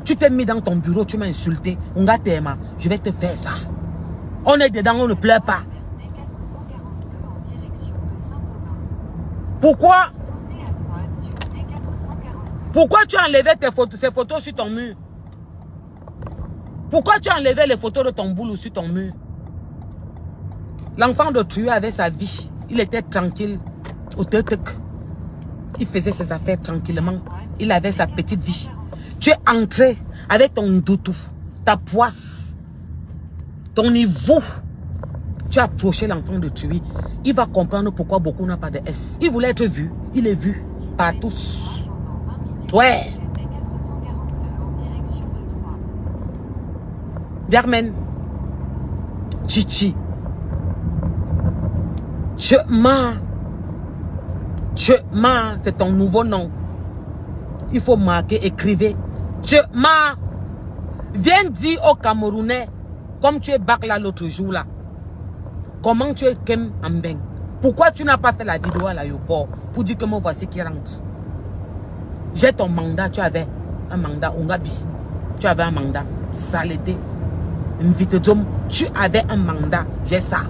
Tu t'es mis dans ton bureau, tu m'as insulté. Onga Tema, je vais te faire ça. On est dedans, on ne pleure pas. Pourquoi? Pourquoi tu as enlevé ces photos sur ton mur? Pourquoi tu as enlevé les photos de ton boulot sur ton mur? L'enfant de Truy avait sa vie. Il était tranquille. Au Tetek. Il faisait ses affaires tranquillement. Il avait sa petite vie. Tu es entré avec ton doutou, ta poisse, ton niveau. Tu as approché l'enfant de Truy. Il va comprendre pourquoi beaucoup n'ont pas de S. Il voulait être vu. Il est vu par tous. Ouais. Germaine. Chichi. Chema, c'est ton nouveau nom. Il faut marquer, écrivez. Chema, viens dire aux Camerounais, comme tu es bac là l'autre jour là, comment tu es Kem Ambeng. Pourquoi tu n'as pas fait la vidéo à l'aéroport pour dire que moi voici qui rentre. J'ai ton mandat, tu avais un mandat, Ongabi. Tu avais un mandat, saleté. Tu avais un mandat, j'ai ça.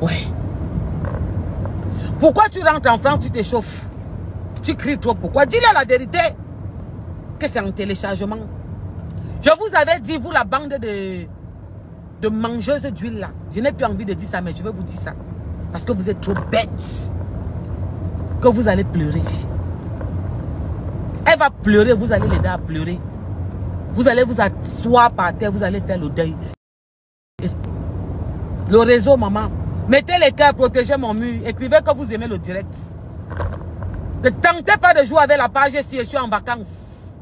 Ouais. Pourquoi tu rentres en France, tu t'échauffes? Tu cries trop. Pourquoi? Dis-le la vérité. Que c'est en téléchargement. Je vous avais dit, vous la bande de mangeuses d'huile là. Je n'ai plus envie de dire ça, mais je vais vous dire ça. Parce que vous êtes trop bêtes. Que vous allez pleurer. Elle va pleurer, vous allez l'aider à pleurer. Vous allez vous asseoir par terre, vous allez faire le deuil. Le réseau, maman. Mettez les cœurs, protégez mon mur. Écrivez que vous aimez le direct. Ne tentez pas de jouer avec la page si je suis en vacances.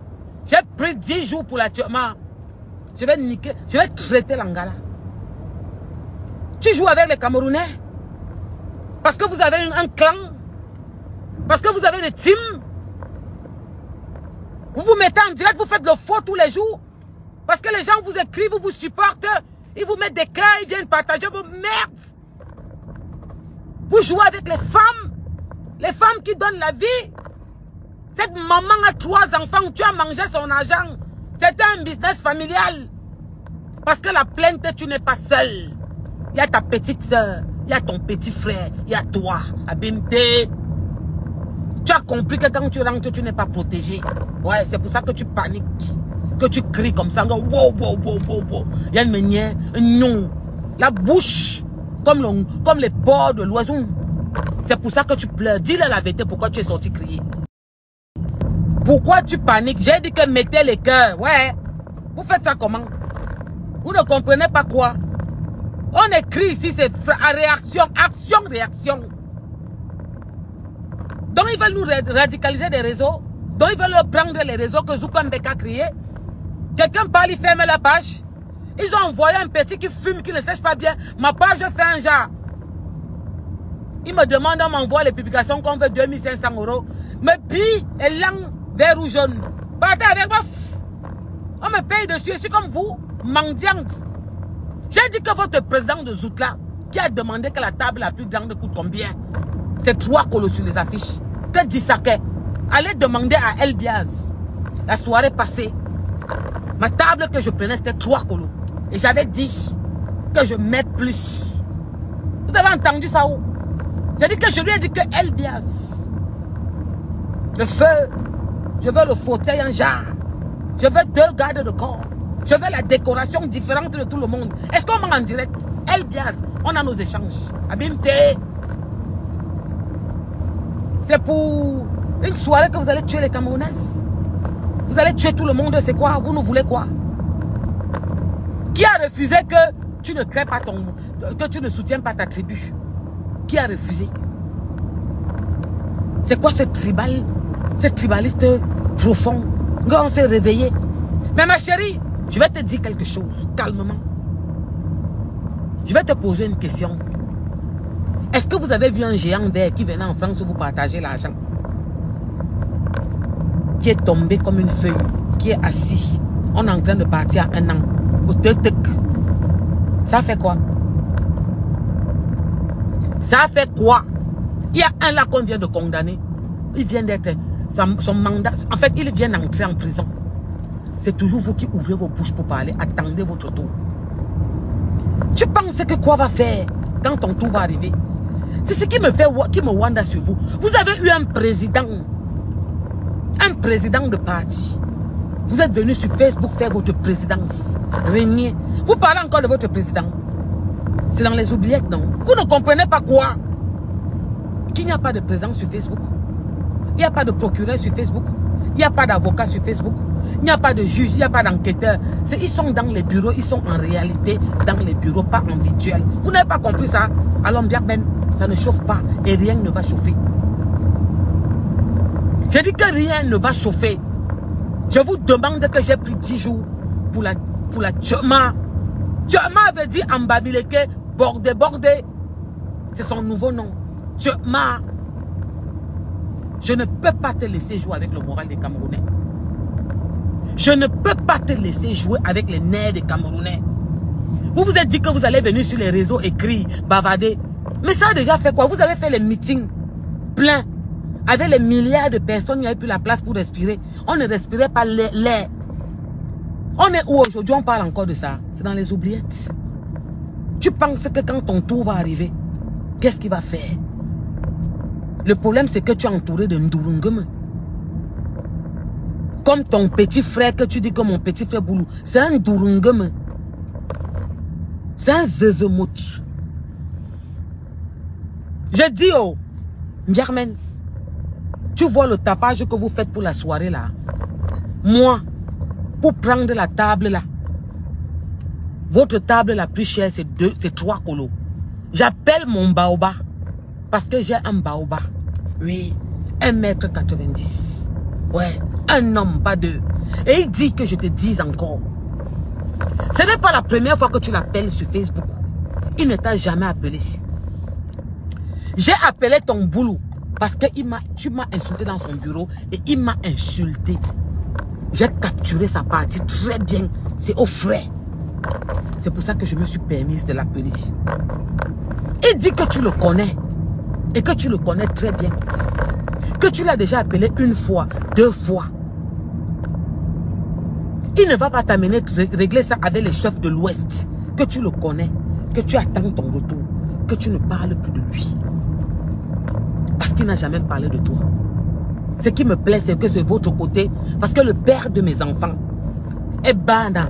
J'ai pris 10 jours pour la Tchema. Je vais niquer, je vais traiter l'Angala. Tu joues avec les Camerounais parce que vous avez un clan, parce que vous avez des teams. Vous vous mettez en direct, vous faites le faux tous les jours. Parce que les gens vous écrivent, vous supportent, ils vous mettent des cœurs, ils viennent partager vos merdes. Vous jouez avec les femmes qui donnent la vie. Cette maman a 3 enfants, tu as mangé son argent. C'était un business familial. Parce que la plainte, tu n'es pas seul. Il y a ta petite soeur, il y a ton petit frère, il y a toi, Abimté. Tu as compris que quand tu rentres, tu n'es pas protégé. Ouais, c'est pour ça que tu paniques. Que tu cries comme ça. Wow, wow, wow, wow, wow. Il y a une manière, un non. La bouche, comme les bords de l'oiseau. C'est pour ça que tu pleures. Dis-le la vérité, pourquoi tu es sorti crier. Pourquoi tu paniques? J'ai dit que mettez les cœurs. Ouais. Vous faites ça comment? Vous ne comprenez pas quoi? On écrit ici, c'est réaction, action, réaction. Donc ils veulent nous radicaliser des réseaux. Donc ils veulent prendre les réseaux que Zuckerberg a créés. Quelqu'un parle, il ferme la page. Ils ont envoyé un petit qui fume, qui ne sèche pas bien. Ma page fait un genre. Il me demande, on m'envoie les publications qu'on veut 2500 €. Mais puis, et langue vert ou jaune. Partez avec moi. On me paye dessus. Je suis comme vous, mendiante. J'ai dit que votre président de Zoutla, qui a demandé que la table la plus grande coûte combien? C'est 3 colos sur les affiches. Que dit Saké? Allez demander à El Biaz. La soirée passée, ma table que je prenais, c'était 3 colos. Et j'avais dit que je mets plus. Vous avez entendu ça où? J'ai dit que je lui ai dit que El Biaz. Le feu, je veux le fauteuil en jarre. Je veux 2 gardes de corps. Je veux la décoration différente de tout le monde. Est-ce qu'on m'a en direct? El Biaz, on a nos échanges. Abimté. C'est pour une soirée que vous allez tuer les Camerounaises. Vous allez tuer tout le monde, c'est quoi? Vous nous voulez quoi? Qui a refusé que tu ne crées pas que tu ne soutiens pas ta tribu? Qui a refusé? C'est quoi ce tribaliste profond? Quand on s'est réveillé. Mais ma chérie, je vais te dire quelque chose, calmement. Je vais te poser une question. Est-ce que vous avez vu un géant vert qui venait en France vous partager l'argent? Qui est tombé comme une feuille, qui est assis. On est en train de partir à 1 an. Au tuk-tuk. Ça fait quoi? Ça fait quoi? Il y a un là qu'on vient de condamner. Il vient d'être... Son mandat... En fait, il vient d'entrer en prison. C'est toujours vous qui ouvrez vos bouches pour parler. Attendez votre tour. Tu penses que quoi va faire quand ton tour va arriver? C'est ce qui me wanda sur vous. Vous avez eu un président de parti. Vous êtes venu sur Facebook faire votre présidence. Régner. Vous parlez encore de votre président. C'est dans les oubliettes, non? Vous ne comprenez pas quoi? Qu'il n'y a pas de président sur Facebook. Il n'y a pas de procureur sur Facebook. Il n'y a pas d'avocat sur Facebook. Il n'y a pas de juge, il n'y a pas d'enquêteur. Ils sont dans les bureaux, ils sont en réalité dans les bureaux, pas en virtuel. Vous n'avez pas compris ça? Alors, Ben, ça ne chauffe pas et rien ne va chauffer. Je dis que rien ne va chauffer. Je vous demande que j'ai pris 10 jours pour la Tchema. Tchema veut dire Ambabileke, bordé. C'est son nouveau nom. Tchema. Je ne peux pas te laisser jouer avec le moral des Camerounais. Je ne peux pas te laisser jouer avec les nerfs des Camerounais. Vous vous êtes dit que vous allez venir sur les réseaux écrire, bavarder. Mais ça a déjà fait quoi? Vous avez fait les meetings pleins. Avec les milliards de personnes, il n'y avait plus la place pour respirer. On ne respirait pas l'air. On est où aujourd'hui? On parle encore de ça. C'est dans les oubliettes. Tu penses que quand ton tour va arriver, qu'est-ce qu'il va faire? Le problème, c'est que tu es entouré de Ndurungum. Comme ton petit frère, que tu dis que mon petit frère Boulou, c'est un Ndurungum. C'est un Zezemut. Je dis, oh, Germaine, tu vois le tapage que vous faites pour la soirée là. Moi, pour prendre la table là. Votre table la plus chère, c'est 3 colos. J'appelle mon baobab parce que j'ai un baobab. Oui, 1,90 m. Ouais, un homme, pas deux. Et il dit que je te dise encore. Ce n'est pas la première fois que tu l'appelles sur Facebook. Il ne t'a jamais appelé. J'ai appelé ton boulot parce que tu m'as insulté dans son bureau et il m'a insulté. J'ai capturé sa partie très bien. C'est au frais. C'est pour ça que je me suis permise de l'appeler. Il dit que tu le connais. Et que tu le connais très bien. Que tu l'as déjà appelé 1 fois, 2 fois. Il ne va pas t'amener régler ça avec les chefs de l'Ouest. Que tu le connais. Que tu attends ton retour. Que tu ne parles plus de lui. Parce qu'il n'a jamais parlé de toi. Ce qui me plaît, c'est que c'est votre côté. Parce que le père de mes enfants est Bana,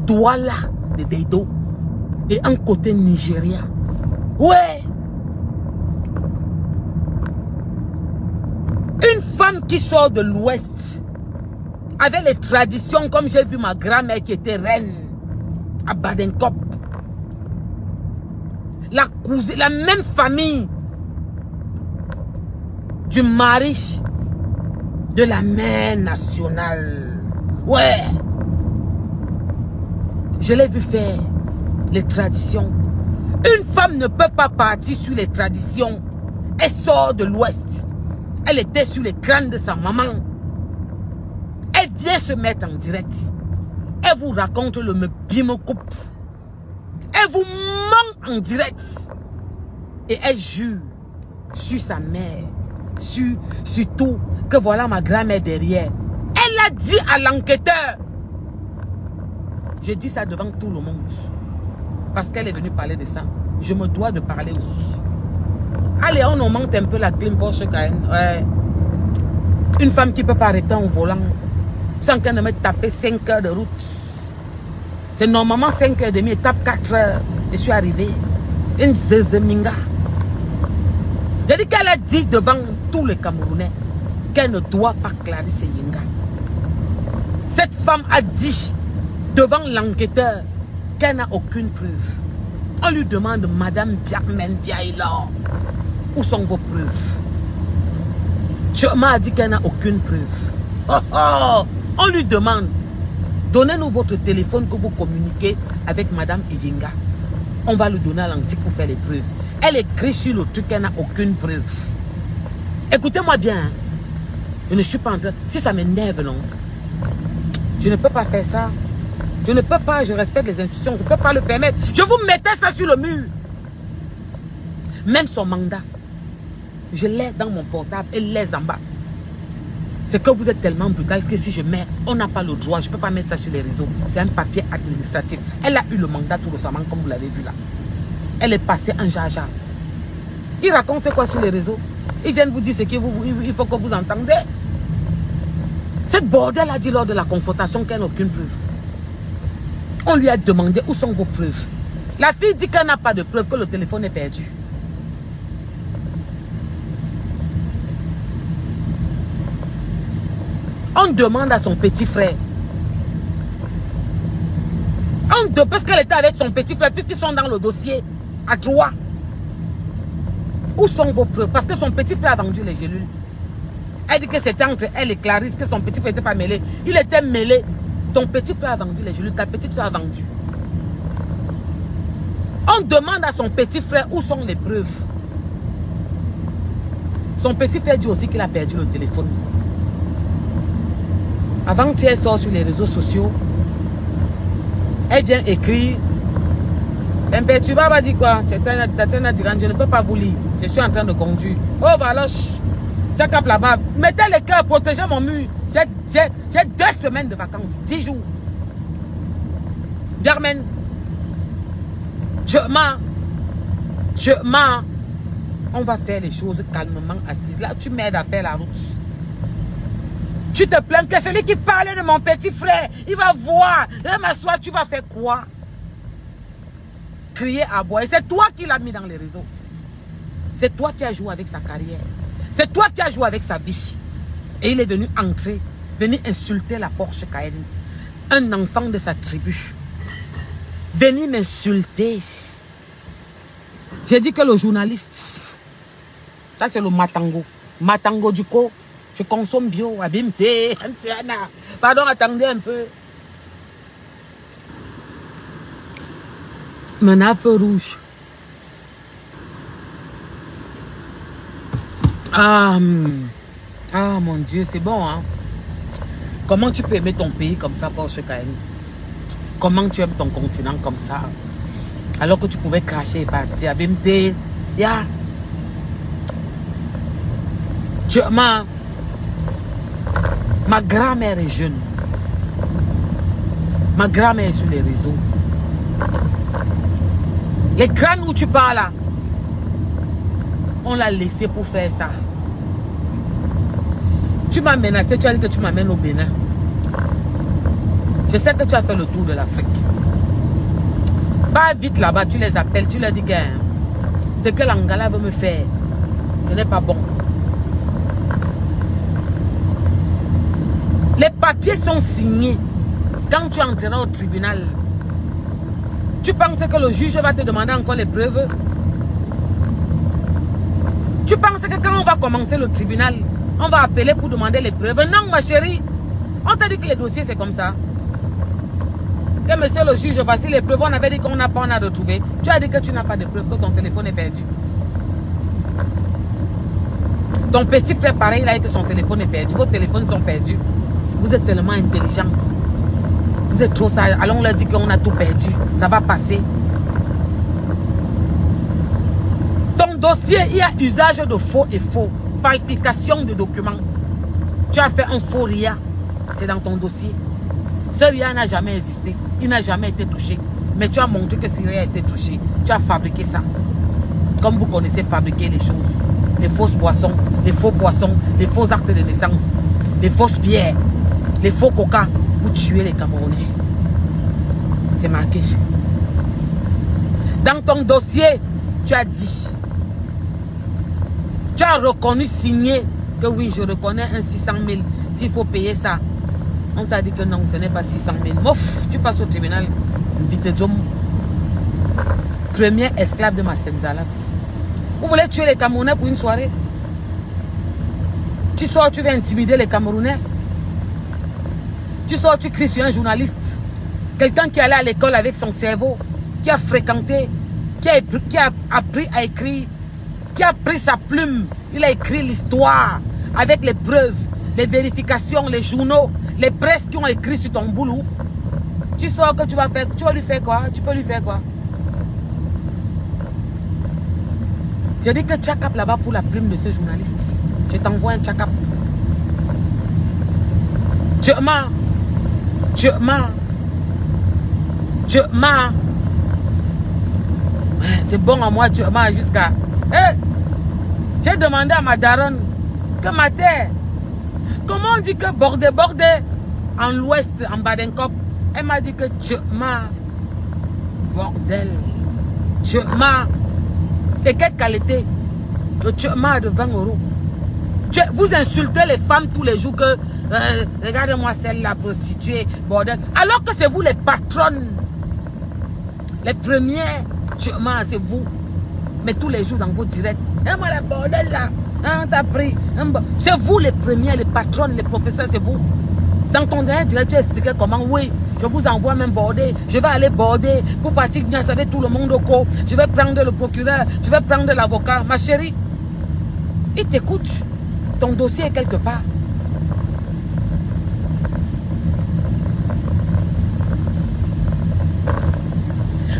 Douala de Deido et un côté Nigeria. Ouais. Une femme qui sort de l'Ouest avec les traditions, comme j'ai vu ma grand-mère qui était reine à Badenkop. La cousine, la même famille du mari de la mère nationale. Ouais. Je l'ai vu faire les traditions. Une femme ne peut pas partir sur les traditions. Elle sort de l'Ouest. Elle était sur les crânes de sa maman. Elle vient se mettre en direct. Elle vous raconte le me coupe. Elle vous ment en direct. Et elle jure sur sa mère. Sur tout. Que voilà ma grand-mère derrière. Elle a dit à l'enquêteur. Je dis ça devant tout le monde. Parce qu'elle est venue parler de ça. Je me dois de parler aussi. Allez, on augmente un peu la clim Porsche Cayenne. Ouais. Une femme qui ne peut pas arrêter en volant. Sans qu'elle ne me taper 5 heures de route. C'est normalement 5h30. Elle tape 4 heures. Je suis arrivé. Une zezeminga. J'ai dit qu'elle a dit devant tous les Camerounais qu'elle ne doit pas Clarisse Yenga. Cette femme a dit devant l'enquêteur qu'elle n'a aucune preuve. On lui demande, Madame Biarmen Biaïla, où sont vos preuves? Choma a dit qu'elle n'a aucune preuve. Oh, oh. On lui demande, donnez-nous votre téléphone que vous communiquez avec Madame Yenga. On va lui donner à l'antique pour faire les preuves. Elle écrit sur le truc qu'elle n'a aucune preuve. Écoutez-moi bien. Hein. Je ne suis pas en train... Si ça m'énerve, non. Je ne peux pas faire ça. Je ne peux pas, je respecte les institutions. Je ne peux pas le permettre. Je vous mettais ça sur le mur. Même son mandat. Je l'ai dans mon portable et l'ai en bas. C'est que vous êtes tellement brutal que si je mets, on n'a pas le droit. Je ne peux pas mettre ça sur les réseaux. C'est un papier administratif. Elle a eu le mandat tout récemment, comme vous l'avez vu là. Elle est passée en jaja. Ils racontent quoi sur les réseaux? Ils viennent vous dire ce qu'il faut que vous entendez. Cette bordel a dit lors de la confrontation qu'elle n'a aucune preuve. On lui a demandé où sont vos preuves. La fille dit qu'elle n'a pas de preuve, que le téléphone est perdu. On demande à son petit frère. Parce qu'elle était avec son petit frère, puisqu'ils sont dans le dossier à droit. Où sont vos preuves? Parce que son petit frère a vendu les gélules. Elle dit que c'était entre elle et Clarisse, que son petit frère n'était pas mêlé. Il était mêlé. Ton petit frère a vendu les gélules, ta petite soeur a vendu. On demande à son petit frère où sont les preuves. Son petit frère dit aussi qu'il a perdu le téléphone. Avant qu'elle sort sur les réseaux sociaux, elle vient écrire. Tu vas dire quoi? Je ne peux pas vous lire. Je suis en train de conduire. Oh, voilà. J'accap là-bas. Mettez les cœurs, protégez mon mur. J'ai 2 semaines de vacances. 10 jours. Germaine. On va faire les choses calmement assises. Là, tu m'aides à faire la route. Tu te plains que celui qui parlait de mon petit frère, il va voir. Et m'asseoir, tu vas faire quoi? Crier à boire. Et c'est toi qui l'as mis dans les réseaux. C'est toi qui as joué avec sa carrière. C'est toi qui as joué avec sa vie. Et il est venu entrer, venu insulter la Porsche Cayenne. un enfant de sa tribu, venir m'insulter. J'ai dit que le journaliste, ça c'est le Matango. Matango du co, je consomme bio, abimté, pardon, attendez un peu. Mon feu rouge. Ah mon Dieu, c'est bon, hein? Comment tu peux aimer ton pays comme ça, Porsche Cayenne? Comment tu aimes ton continent comme ça? Alors que tu pouvais cracher et partir. Abimté, ya. Ma grand-mère est jeune. Ma grand-mère est sur les réseaux. Les crânes où tu parles là, on l'a laissé pour faire ça. Tu m'as menacé, tu as dit que tu m'amènes au Bénin. Je sais que tu as fait le tour de l'Afrique. Va vite là-bas, tu les appelles, tu leur dis que ce que l'Angala veut me faire, ce n'est pas bon. Les papiers sont signés. Quand tu entreras au tribunal, tu penses que le juge va te demander encore les preuves? Tu penses que quand on va commencer le tribunal, on va appeler pour demander les preuves? Non, ma chérie. On t'a dit que les dossiers, c'est comme ça. Que monsieur le juge, voici les preuves. On avait dit qu'on n'a pas, on a retrouvé. Tu as dit que tu n'as pas de preuves, que ton téléphone est perdu. Ton petit frère, pareil, il a dit que son téléphone est perdu. Vos téléphones sont perdus. Vous êtes tellement intelligent. Vous êtes trop sage. Alors on leur dit qu'on a tout perdu. Ça va passer. Ton dossier, il y a usage de faux et faux. Falsification de documents. Tu as fait un faux RIA. C'est dans ton dossier. Ce RIA n'a jamais existé. Il n'a jamais été touché. Mais tu as montré que ce RIA a été touché. Tu as fabriqué ça. Comme vous connaissez fabriquer les choses. Les fausses boissons, les faux poissons, les faux actes de naissance, les fausses bières, les faux coca. Vous tuez les Camerounais. C'est marqué. Dans ton dossier, tu as dit. Tu as reconnu, signé que oui, je reconnais un 600 000. S'il faut payer ça. On t'a dit que non, ce n'est pas 600 000. Mouf, tu passes au tribunal. Vite d'homme. Premier esclave de ma Senzalas. Vous voulez tuer les Camerounais pour une soirée? Tu sors, tu veux intimider les Camerounais? Tu sors, tu cries sur un journaliste. Quelqu'un qui est allé à l'école avec son cerveau, qui a fréquenté, qui a appris à écrire, qui a pris sa plume, il a écrit l'histoire avec les preuves, les vérifications, les journaux, les presses qui ont écrit sur ton boulot. Tu sors que tu vas lui faire quoi? Tu peux lui faire quoi? Je dis que tchakap là-bas pour la plume de ce journaliste. Je t'envoie un tchakap. C'est bon à moi, jusqu'à... J'ai demandé à ma daronne que ma terre, comment on dit que bordé en l'ouest, en Badenkop, elle m'a dit que bordel, et quelle qualité? Le tchema de 20 €. Vous insultez les femmes tous les jours que regardez-moi celle-là, prostituée, bordel. Alors que c'est vous les patronnes. Les premiers, c'est vous. Mais tous les jours dans vos directs. Et moi, le bordel là, hein, t'as pris. C'est vous les premiers, les patronnes, les professeurs, c'est vous. Dans ton dernier direct, tu expliquais comment, oui, je vous envoie même border. Je vais aller border pour partir avec tout le monde au co. Je vais prendre le procureur, je vais prendre l'avocat. Ma chérie, il t'écoute. Ton dossier est quelque part.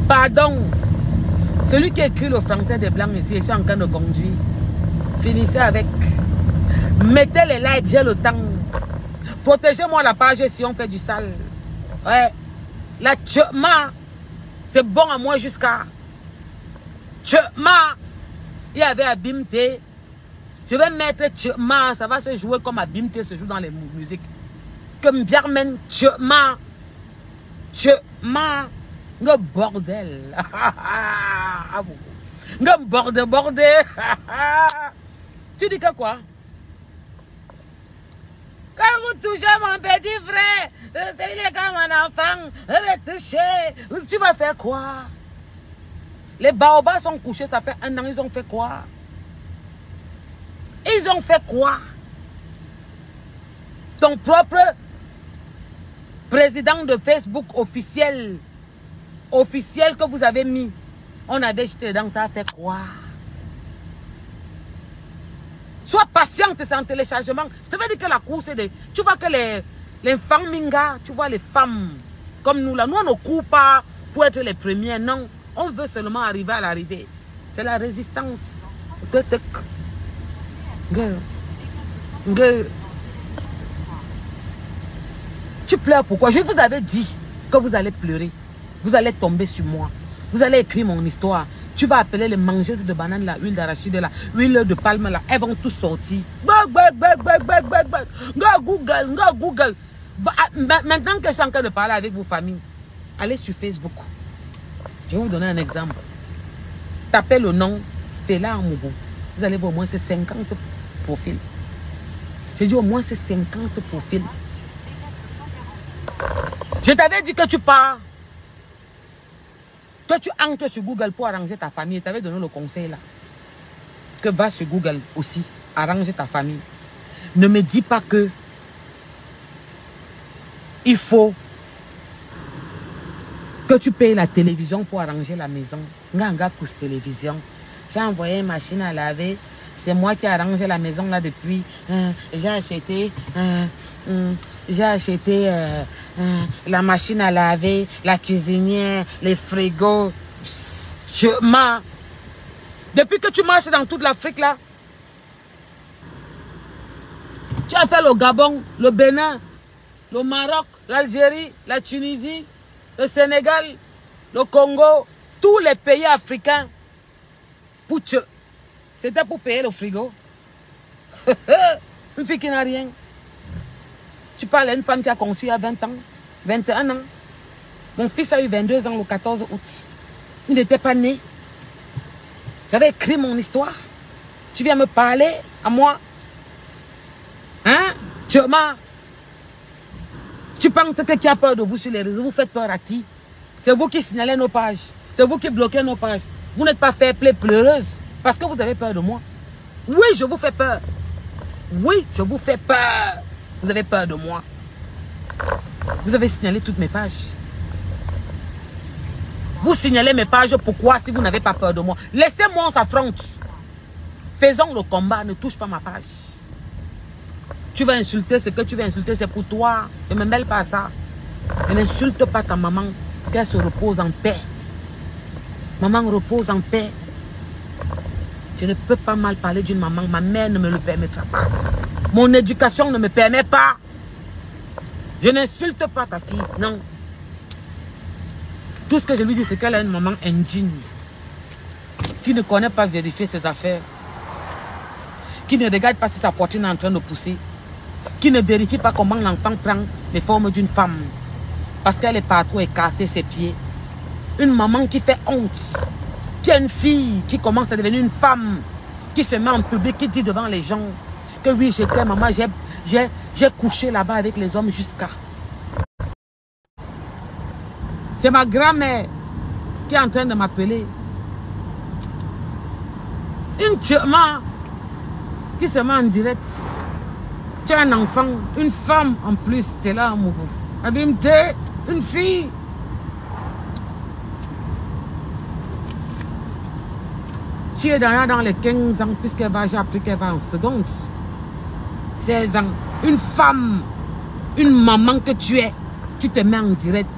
Pardon. Celui qui écrit le français des blancs ici, je suis en train de conduire. Finissez avec. Mettez les likes, j'ai le temps. Protégez-moi la page si on fait du sale. Ouais. La tchema, c'est bon à moi jusqu'à. Tchema, il y avait Abimté. Je vais mettre tchema, ça va se jouer comme Abimté se joue dans les musiques. Comme Biarmen, tchema. Tchema. Un bordel. Un bordel. Tu dis que quoi? Quand vous touchez mon petit frère, il est comme un enfant, le toucher, tu vas faire quoi? Les baobabs sont couchés, ça fait 1 an, ils ont fait quoi? Ils ont fait quoi? Ton propre président de Facebook officiel que vous avez mis, on avait jeté dedans, ça a fait quoi? Sois patiente, c'est un téléchargement. Je te veux dire que la course, tu vois que les femmes minga, tu vois les femmes comme nous là, nous on ne court pas pour être les premiers, non. On veut seulement arriver à l'arrivée. C'est la résistance. Tu pleures pourquoi? Je vous avais dit que vous allez pleurer. Vous allez tomber sur moi. Vous allez écrire mon histoire. Tu vas appeler les mangeuses de bananes, la huile d'arachide, la huile de palme, là. Elles vont tous sortir. Google. Maintenant que je suis en train de parler avec vos familles, allez sur Facebook. Je vais vous donner un exemple. Tapez le nom Stella Amougou. Vous allez voir au moins c'est 50 profils. Je dis au moins c'est 50 profils. Je t'avais dit que tu pars. Toi, tu entres sur Google pour arranger ta famille. Je t'avais donné le conseil là. Que va sur Google aussi. Arranger ta famille. Ne me dis pas que il faut que tu payes la télévision pour arranger la maison. Nganga pousse télévision. J'ai envoyé une machine à laver. C'est moi qui ai arrangé la maison là depuis. J'ai acheté la machine à laver, la cuisinière, les frigos. Depuis que tu marches dans toute l'Afrique là, tu as fait le Gabon, le Bénin, le Maroc, l'Algérie, la Tunisie, le Sénégal, le Congo, tous les pays africains. C'était pour payer le frigo. Une fille qui n'a rien. Tu parles à une femme qui a conçu à 20 ans, 21 ans. Mon fils a eu 22 ans le 14 août. Il n'était pas né. J'avais écrit mon histoire. Tu viens me parler à moi. Hein? Tu penses que qui a peur de vous sur les réseaux? Vous faites peur à qui? C'est vous qui signalez nos pages. C'est vous qui bloquez nos pages. Vous n'êtes pas fair play pleureuse parce que vous avez peur de moi. Oui, je vous fais peur. Oui, je vous fais peur. Vous avez peur de moi. Vous avez signalé toutes mes pages. Vous signalez mes pages, pourquoi si vous n'avez pas peur de moi? Laissez-moi, on s'affronte. Faisons le combat, ne touche pas ma page. Tu vas insulter, ce que tu vas insulter, c'est pour toi. Ne me mêle pas à ça. Ne n'insulte pas ta maman, qu'elle se repose en paix. Maman repose en paix. Je ne peux pas mal parler d'une maman. Ma mère ne me le permettra pas. Mon éducation ne me permet pas. Je n'insulte pas ta fille. Non. Tout ce que je lui dis, c'est qu'elle a une maman indigne. Qui ne connaît pas vérifier ses affaires. Qui ne regarde pas si sa poitrine est en train de pousser. Qui ne vérifie pas comment l'enfant prend les formes d'une femme. Parce qu'elle est partout écartée ses pieds. Une maman qui fait honte. Qui est une fille qui commence à devenir une femme. Qui se met en public, qui dit devant les gens que oui, j'étais maman, j'ai couché là-bas avec les hommes jusqu'à. C'est ma grand-mère qui est en train de m'appeler. Une tuerie qui se met en direct. Tu as un enfant, une femme en plus, t'es là, mon bout. Abimté, une fille. Tu es dans les 15 ans, puisqu'elle va, j'ai appris qu'elle va en seconde. 16 ans, une femme, une maman que tu es, tu te mets en direct.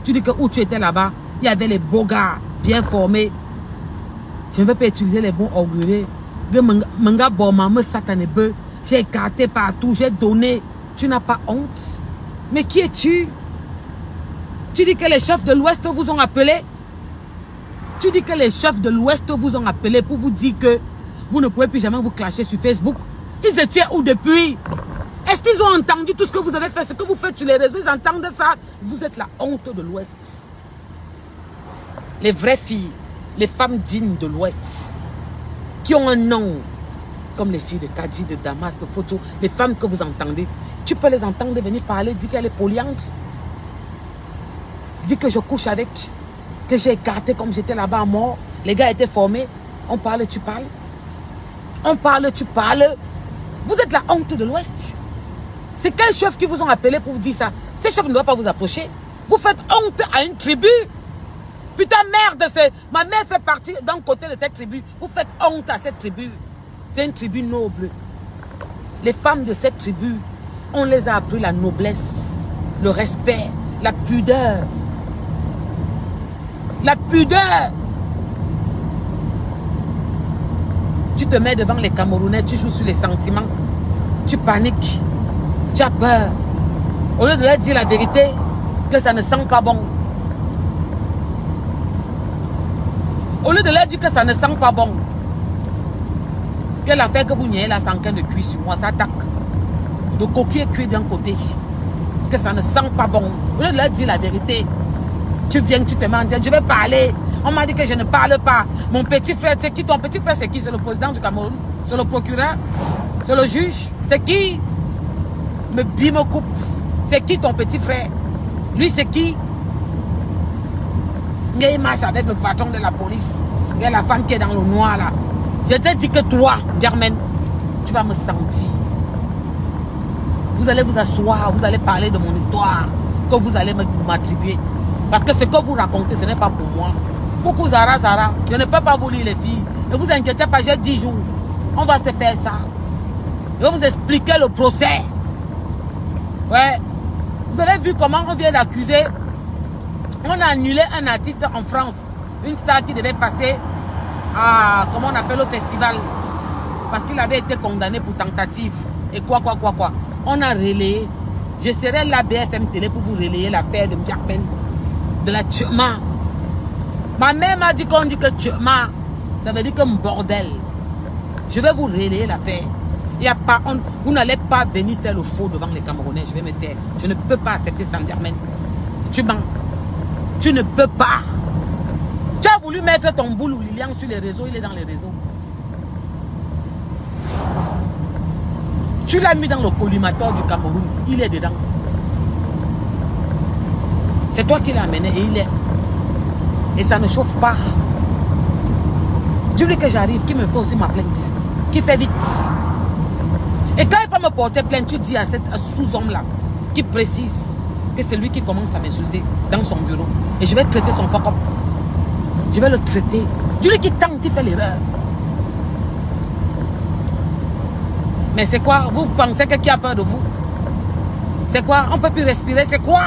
Tu dis que où tu étais là-bas, il y avait les beaux gars, bien formés. Je ne veux pas utiliser les bons orgueilleux. J'ai écarté partout, j'ai donné. Tu n'as pas honte. Mais qui es-tu? Tu dis que les chefs de l'Ouest vous ont appelé. Tu dis que les chefs de l'Ouest vous ont appelé pour vous dire que vous ne pouvez plus jamais vous clasher sur Facebook. Ils étaient où depuis? Est-ce qu'ils ont entendu tout ce que vous avez fait, ce que vous faites sur les réseaux? Ils entendent ça? Vous êtes la honte de l'Ouest. Les vraies filles, les femmes dignes de l'Ouest, qui ont un nom, comme les filles de Kadji, de Damas, de Photo, les femmes que vous entendez, Tu peux les entendre venir parler, dire qu'elle est poliante. Dire que je couche avec, que j'ai écarté comme j'étais là-bas à mort. Les gars étaient formés. On parle, tu parles. On parle, tu parles. Vous êtes la honte de l'Ouest. C'est quels chefs qui vous ont appelé pour vous dire ça? Ces chefs ne doivent pas vous approcher. Vous faites honte à une tribu. Putain, merde, ma mère fait partie d'un côté de cette tribu. Vous faites honte à cette tribu. C'est une tribu noble. Les femmes de cette tribu, on les a appris la noblesse, le respect, la pudeur. La pudeur. Tu te mets devant les Camerounais, tu joues sur les sentiments. Tu paniques. Tu as peur. Au lieu de leur dire la vérité, que ça ne sent pas bon. Au lieu de leur dire que ça ne sent pas bon. Que l'affaire que vous niez là, c'est en train de cuire sur moi, ça attaque. Le coquille est cuit d'un côté. Que ça ne sent pas bon. Au lieu de leur dire la vérité, tu viens, tu te mets en disant, je vais parler. On m'a dit que je ne parle pas. Mon petit frère, c'est qui? Ton petit frère, c'est qui? C'est le président du Cameroun? C'est le procureur? C'est le juge? C'est qui? Me coupe. C'est qui ton petit frère? Lui, c'est qui? Il marche avec le patron de la police. Il y a la femme qui est dans le noir là. Je te dis que toi, Germaine, tu vas me sentir. Vous allez vous asseoir, vous allez parler de mon histoire, que vous allez m'attribuer. Parce que ce que vous racontez, ce n'est pas pour moi. Coucou Zara, je ne peux pas vous lire les filles. Ne vous inquiétez pas, j'ai 10 jours. On va se faire ça. Je vais vous expliquer le procès. Ouais. Vous avez vu comment on vient d'accuser. On a annulé un artiste en France. Une star qui devait passer à, comment on appelle, au festival. Parce qu'il avait été condamné pour tentative. Et quoi. On a relayé. Je serai là, BFM Télé, pour vous relayer l'affaire de Mdiakben. De la Tchema. Ma mère m'a dit qu'on dit que Tchema, ça veut dire que bordel. Je vais vous relayer l'affaire. Vous n'allez pas venir faire le faux devant les Camerounais. Je vais me taire. Je ne peux pas accepter ça, Germaine. Tu mens. Tu ne peux pas. Tu as voulu mettre ton boulot Lilian sur les réseaux. Il est dans les réseaux. Tu l'as mis dans le collimateur du Cameroun. Il est dedans. C'est toi qui l'as amené et il est. Et ça ne chauffe pas. Dis-lui que j'arrive, qu'il me fait aussi ma plainte. Qu'il fait vite. Et quand il va me porter plainte, tu dis à ce sous-homme-là, qui précise que c'est lui qui commence à m'insulter dans son bureau. Et je vais traiter son fuck up. Je vais le traiter. Dis-lui qui tente, il fait l'erreur. Mais c'est quoi? Vous pensez que qui a peur de vous? C'est quoi? On ne peut plus respirer, c'est quoi?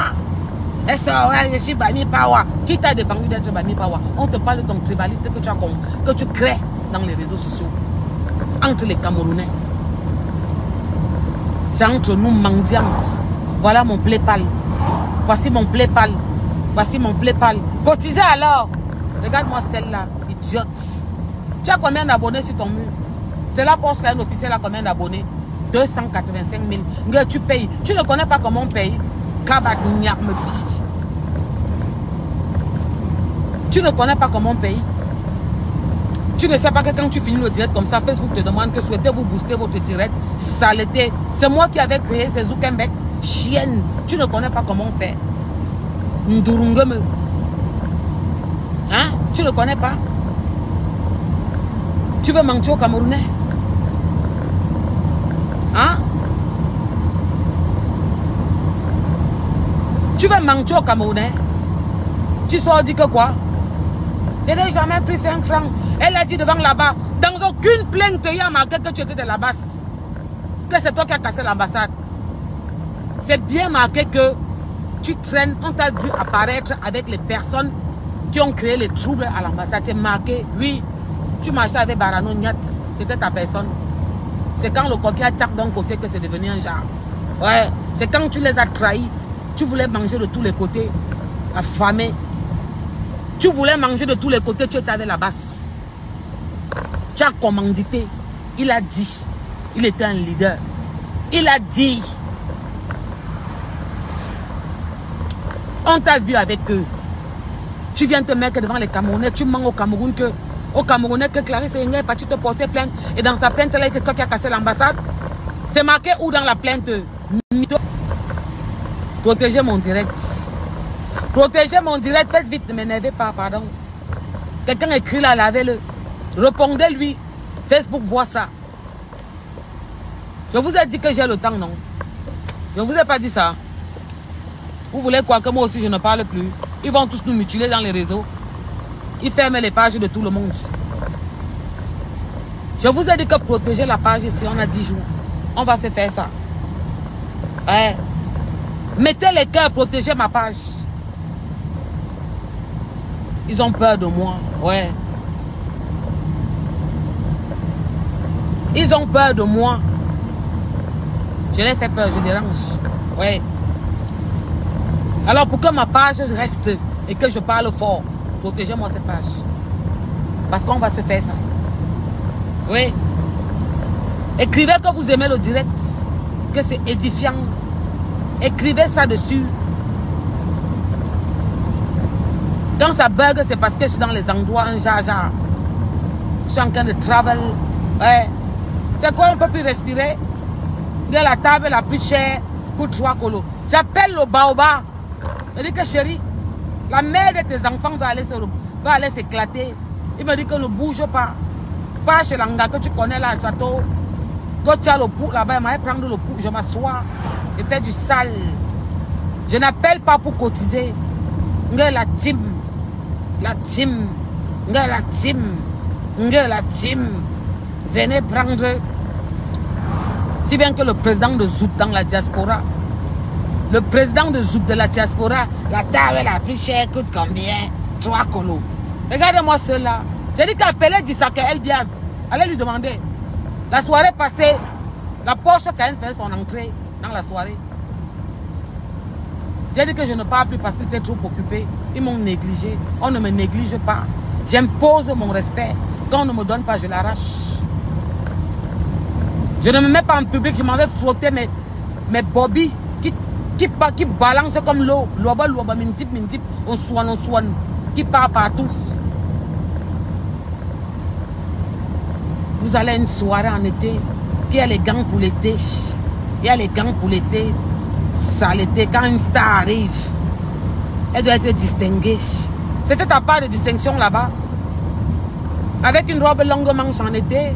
Je suis Bami Pawa. Qui t'a défendu d'être Bami Pawa? On te parle de ton tribaliste que tu crées dans les réseaux sociaux. Entre les Camerounais. C'est entre nous mendiants. Voilà mon PayPal. Voici mon PayPal. Voici mon PayPal. Cotisez alors. Regarde-moi celle-là, idiote. Tu as combien d'abonnés sur ton mur? C'est la poste qu'un officiel a combien d'abonnés? 285 000. Tu payes. Tu ne connais pas comment on paye? Tu ne connais pas comment on paye? Tu ne sais pas que quand tu finis le direct comme ça, Facebook te demande que souhaitez-vous booster votre direct? Saleté. C'est moi qui avais créé ces Zoukembek. Chienne. Tu ne connais pas comment on fait? Ndurungeme. Hein? Tu ne connais pas? Tu veux mentir aux Camerounais? Hein? Tu veux mentir aux Camerounais? Tu sors dire que quoi? Je n'ai jamais pris 5 francs. Elle a dit devant là-bas, dans aucune plainte, il y a marqué que tu étais de la basse. Que c'est toi qui as cassé l'ambassade. C'est bien marqué que tu traînes, on t'a vu apparaître avec les personnes qui ont créé les troubles à l'ambassade. C'est marqué, oui, tu marchais avec Barano Niat, c'était ta personne. C'est quand le coquille attaque d'un côté que c'est devenu un genre. Ouais, c'est quand tu les as trahis, tu voulais manger de tous les côtés, affamé. Tu voulais manger de tous les côtés, tu étais avec la basse. Tu as commandité. Il a dit. Il était un leader. Il a dit. On t'a vu avec eux. Tu viens te mettre devant les Camerounais. Tu mens au Cameroun que... Au Camerounais que Clarisse Enga est partie te porter plainte. Et dans sa plainte, là, c'est toi qui as cassé l'ambassade. C'est marqué où dans la plainte? Mytho. Protégez mon direct. Protégez mon direct. Faites vite, ne m'énervez pas, pardon. Quelqu'un écrit là, lavez-le. Répondez-lui. Facebook voit ça. Je vous ai dit que j'ai le temps, non? Je ne vous ai pas dit ça. Vous voulez quoi que moi aussi je ne parle plus? Ils vont tous nous mutiler dans les réseaux. Ils ferment les pages de tout le monde. Je vous ai dit que protéger la page ici, on a 10 jours. On va se faire ça. Ouais. Mettez les cœurs, protégez ma page. Ils ont peur de moi. Ouais. Ils ont peur de moi. Je les fais peur, je dérange. Ouais. Alors pour que ma page reste et que je parle fort, protégez-moi cette page. Parce qu'on va se faire ça. Oui. Écrivez que vous aimez le direct, que c'est édifiant. Écrivez ça dessus. Quand ça bug, c'est parce que je suis dans les endroits, un jaja. Je suis en train de travel. Ouais. C'est quoi, on ne peut plus respirer? De la table la plus chère coûte 3 colos. J'appelle le baobab. Je dis que chérie, la mère de tes enfants va aller s'éclater. Il me dit que ne bouge pas. Pas chez l'anga que tu connais là, château. Quand tu as le pouls là-bas, il m'a prendre le pouls. Je m'assois et fais du sale. Je n'appelle pas pour cotiser. La team. La team. La team. La team. Venez prendre. Si bien que le président de Zouk dans la diaspora, le président de Zouk de la diaspora, la table la plus chère coûte combien? 3 colos. Regardez-moi cela. J'ai dit qu'appeler Dissaka El Diaz. Allez lui demander. La soirée passée, la Porsche Cayenne fait son entrée dans la soirée. J'ai dit que je ne parle plus parce que j'étais trop occupé. Ils m'ont négligé. On ne me néglige pas. J'impose mon respect. Quand on ne me donne pas, je l'arrache. Je ne me mets pas en public, je m'en vais frotter mes bobbies qui balancent comme l'eau. L'oba, mintip, on soigne, qui part partout. Vous allez à une soirée en été, qui a les gants pour l'été. Il y a les gants pour l'été. Ça l'été, quand une star arrive, elle doit être distinguée. C'était ta part de distinction là-bas. Avec une robe longue manche en été,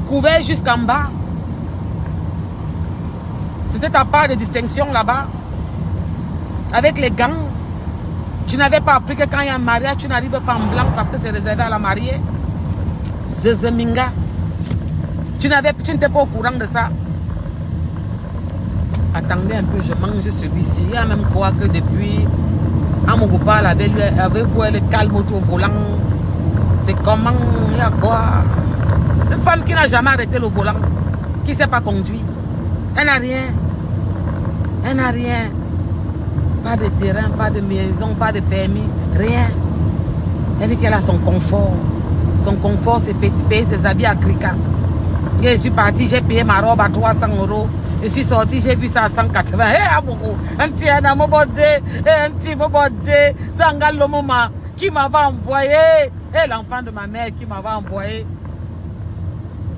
couvert jusqu'en bas. C'était ta part de distinction là-bas. Avec les gants. Tu n'avais pas appris que quand il y a un mariage, tu n'arrives pas en blanc parce que c'est réservé à la mariée. Zezeminga. Tu n'étais pas au courant de ça. Attendez un peu, je mange celui-ci. Il y a même quoi que depuis Amougopal avait voué le calme au volant. C'est comment, il y a quoi? Une femme qui n'a jamais arrêté le volant, qui ne sait pas conduire. Elle n'a rien. Elle n'a rien. Pas de terrain, pas de maison, pas de permis, rien. Elle dit qu'elle a son confort. Son confort, c'est payer ses habits à Krika. Et je suis parti, j'ai payé ma robe à 300 €. Je suis sorti, j'ai vu ça à 180. Un petit Zangal le moment qui m'avait envoyé. Et l'enfant de ma mère qui m'avait envoyé.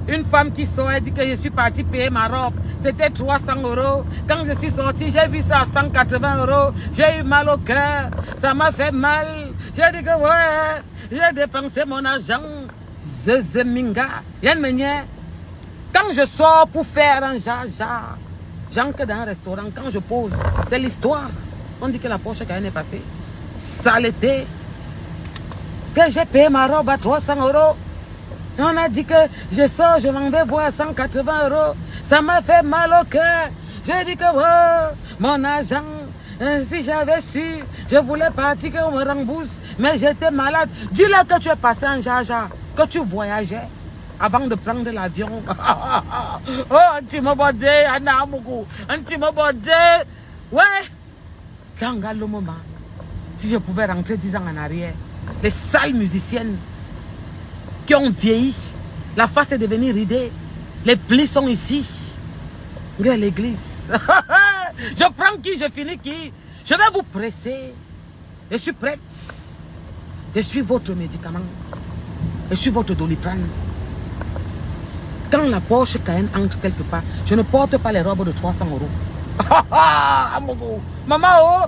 Une femme qui sort, elle dit que je suis parti payer ma robe. C'était 300 €. Quand je suis sorti, j'ai vu ça à 180 €. J'ai eu mal au cœur. Ça m'a fait mal. J'ai dit que ouais, j'ai dépensé mon argent. Zezeminga. Quand je sors pour faire un jaja, j'entre dans un restaurant, quand je pose, c'est l'histoire. On dit que la Porsche Cayenne est passée. Saleté. Que j'ai payé ma robe à 300 €. On a dit que je sors, je m'en vais voir 180 €. Ça m'a fait mal au cœur. J'ai dit que oh, mon argent, si j'avais su, je voulais partir qu'on me rembourse. Mais j'étais malade. Dis-leur que tu es passé en jaja, que tu voyageais avant de prendre l'avion. Oh, anti-mobodé, Anna Amougou, anti-mobodé. Ouais, ça engage le moment. Si je pouvais rentrer 10 ans en arrière, les sales musiciennes qui ont vieilli, la face est devenue ridée, les plis sont ici. Regarde l'église. Je prends qui, je finis qui. Je vais vous presser. Je suis prête. Je suis votre médicament. Je suis votre Doliprane. Quand la Porsche Cayenne entre quelque part, je ne porte pas les robes de 300 €. Maman, oh.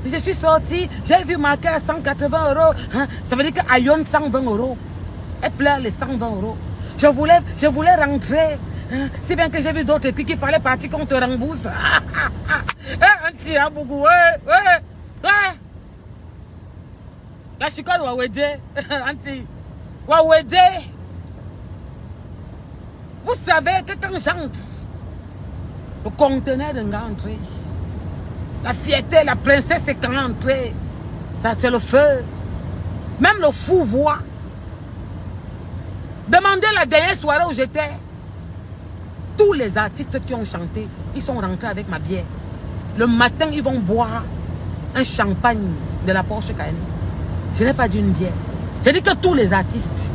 Je suis sortie, j'ai vu marquer à 180 €. Ça veut dire qu'Ayon 120 €. Elle pleure les 120 €. Je voulais rentrer. C'est bien que j'ai vu d'autres et puis qu'il fallait partir qu'on te rembourse. Auntie, beaucoup. Ouais. La chicane va aider. Auntie. Va aider. Vous savez que quand j'entre, le conteneur de entrée, la fierté, la princesse est quand entrée. Ça, c'est le feu. Même le fou voit. Demandez la dernière soirée où j'étais. Tous les artistes qui ont chanté, ils sont rentrés avec ma bière. Le matin, ils vont boire un champagne de la Porsche Cayenne. Je n'ai pas dit une bière. J'ai dit que tous les artistes,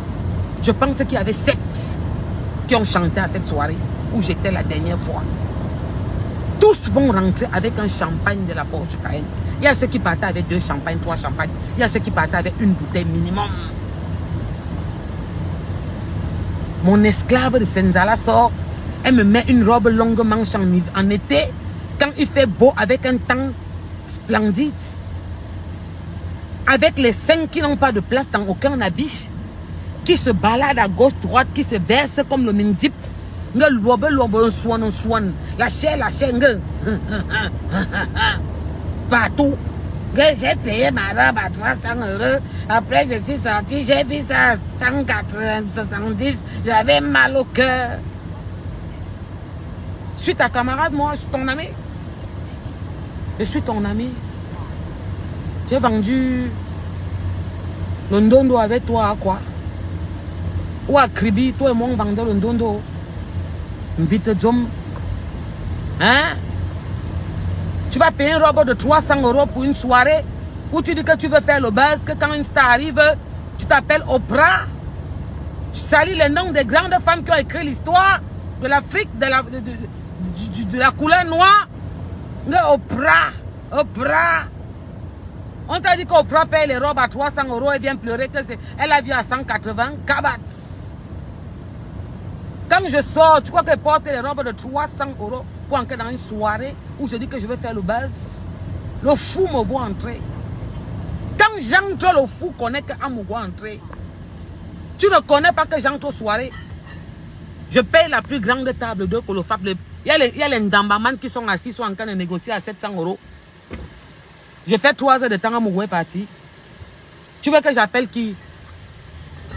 je pense qu'il y avait 7 qui ont chanté à cette soirée où j'étais la dernière fois. Tous vont rentrer avec un champagne de la Porsche Cayenne. Il y a ceux qui partaient avec 2 champagnes, 3 champagnes. Il y a ceux qui partaient avec une bouteille minimum. Mon esclave de Senzala sort. Elle me met une robe longue manche en été. Quand il fait beau avec un temps splendide. Avec les seins qui n'ont pas de place dans aucun habit. Qui se baladent à gauche, droite, qui se versent comme le mindip. La chair, partout. J'ai payé ma robe à 300 €. Après, je suis sorti, j'ai vu ça à 170. J'avais mal au cœur. Je suis ta camarade, moi, je suis ton ami. Je suis ton ami. J'ai vendu le ndondo avec toi à quoi? Ou à Kribi, toi et moi, on vendait le ndondo. Vite d'homme. Hein? Tu vas payer une robe de 300 € pour une soirée où tu dis que tu veux faire le buzz, que quand une star arrive, tu t'appelles Oprah. Tu salis les noms des grandes femmes qui ont écrit l'histoire de l'Afrique, de la couleur noire. Oprah. On t'a dit qu'Oprah paye les robes à 300 € et vient pleurer que elle a vu à 180 kabats. Quand je sors, tu crois qu'elle porte les robes de 300 € pour entrer dans une soirée où je dis que je vais faire le buzz? Le fou me voit entrer. Quand j'entre, le fou connaît qu'à me voit entrer. Tu ne connais pas que j'entre aux soirées. Je paye la plus grande table de Colofab. Il y a les Ndambaman qui sont assis, sont en train de négocier à 700 €. Je fais 3 heures de temps à me voir partir. Tu veux que j'appelle qui?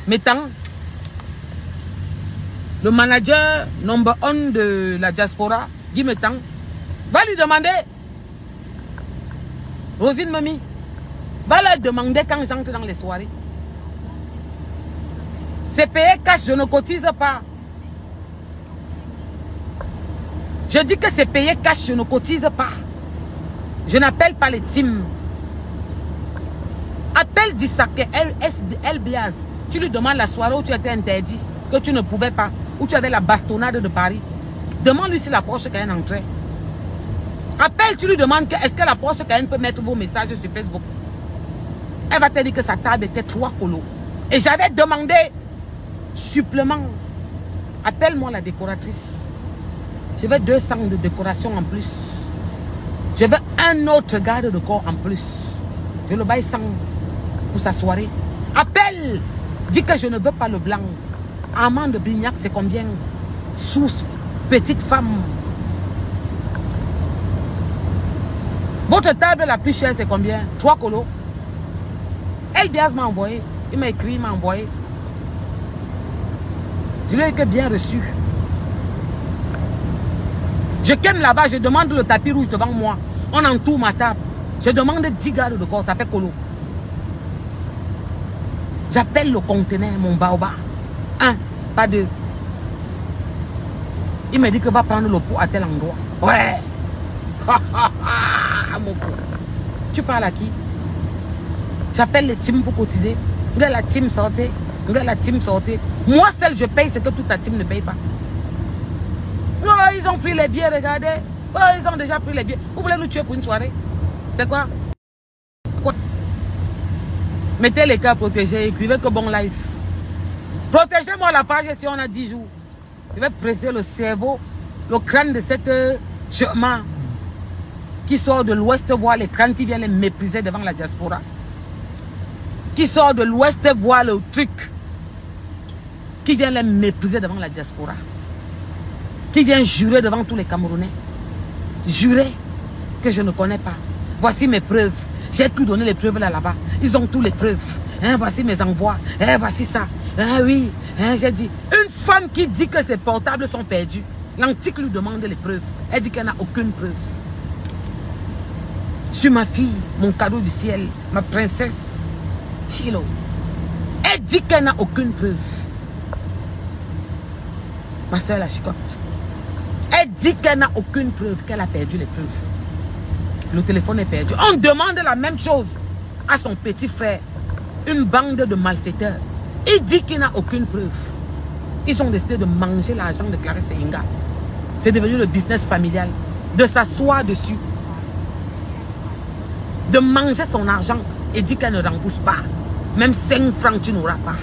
Mettons. Le manager number 1 de la diaspora, Guy Mettang, va lui demander. Rosine Mami, va leur demander quand j'entre dans les soirées. C'est payé cash, je ne cotise pas. Je dis que c'est payé cash, je ne cotise pas. Je n'appelle pas les teams. Appelle Dissake, LBAS. Tu lui demandes la soirée où tu étais interdit, que tu ne pouvais pas, où tu avais la bastonnade de Paris. Demande-lui si la Porsche Cayenne entrait. Appelle, tu lui demandes que est-ce que la Porsche Cayenne peut mettre vos messages sur Facebook. Elle va te dire que sa table était 3 colos. Et j'avais demandé supplément. Appelle-moi la décoratrice. Je veux 200 de décoration en plus. Je veux un autre garde de corps en plus. Je le baille 100 pour sa soirée. Appelle. Dis que je ne veux pas le blanc. Armand de Bignac, c'est combien? Sous petite femme. Votre table la plus chère, c'est combien? 3 colos. Elbiaz m'a envoyé. Il m'a écrit, il m'a envoyé. Je lui ai dit que bien reçu. Je ken là-bas, je demande le tapis rouge devant moi. On entoure ma table. Je demande 10 gardes de corps, ça fait colo. J'appelle le conteneur, mon baobab. 1, pas 2. Il me dit que va prendre le pot à tel endroit. Ouais. Mon pot. Tu parles à qui? J'appelle les teams pour cotiser. La team sortez. La team sortez. Moi seul je paye ce que toute la team ne paye pas. Non, ils ont pris les billets, regardez. Oh, ils ont déjà pris les billets. Vous voulez nous tuer pour une soirée? C'est quoi? Mettez les cas protégés, écrivez que bon life. Protégez-moi la page si on a 10 jours. Je vais presser le cerveau, le crâne de cette chemin qui sort de l'ouest, voir les crânes qui viennent les mépriser devant la diaspora. Qui sort de l'ouest, voir le truc qui vient les mépriser devant la diaspora. Qui vient jurer devant tous les Camerounais. Jurer que je ne connais pas. Voici mes preuves. J'ai tout donné les preuves là-bas. Ils ont toutes les preuves. Hein, voici mes envois. Hein, voici ça. Hein, oui. Hein, j'ai dit. Une femme qui dit que ses portables sont perdus. L'antique lui demande les preuves. Elle dit qu'elle n'a aucune preuve. Sur ma fille, mon cadeau du ciel, ma princesse Chilo. Elle dit qu'elle n'a aucune preuve. Ma soeur la chicotte. Elle dit qu'elle n'a aucune preuve, qu'elle a perdu les preuves. Le téléphone est perdu. On demande la même chose à son petit frère. Une bande de malfaiteurs. Il dit qu'il n'a aucune preuve. Ils ont décidé de manger l'argent de Clarisse Inga. C'est devenu le business familial. De s'asseoir dessus. De manger son argent et dit qu'elle ne rembourse pas. Même 5 francs, tu n'auras pas.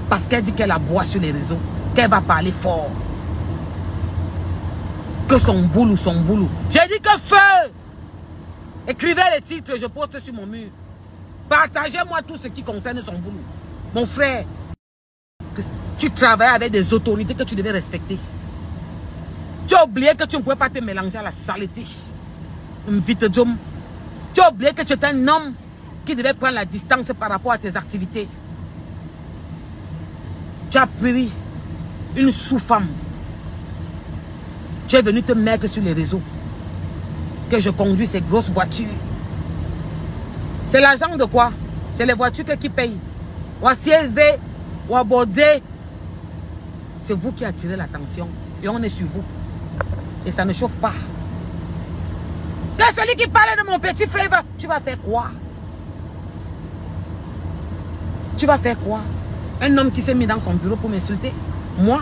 Parce qu'elle dit qu'elle aboie sur les réseaux. Qu'elle va parler fort. Que son boulot, son boulot. J'ai dit que feu! Écrivez les titres, je poste sur mon mur. Partagez-moi tout ce qui concerne son boulot. Mon frère, tu travailles avec des autorités que tu devais respecter. Tu as oublié que tu ne pouvais pas te mélanger à la saleté. Vite d'homme. Tu as oublié que tu étais un homme qui devait prendre la distance par rapport à tes activités. Tu as pris une sous-femme. Tu es venu te mettre sur les réseaux. Que je conduis ces grosses voitures. C'est l'argent de quoi? C'est les voitures qui payent. Ou à CSV, ou à Bordé. C'est vous qui attirez l'attention. Et on est sur vous. Et ça ne chauffe pas. Là, celui qui parlait de mon petit frère, tu vas faire quoi? Tu vas faire quoi? Un homme qui s'est mis dans son bureau pour m'insulter? Moi?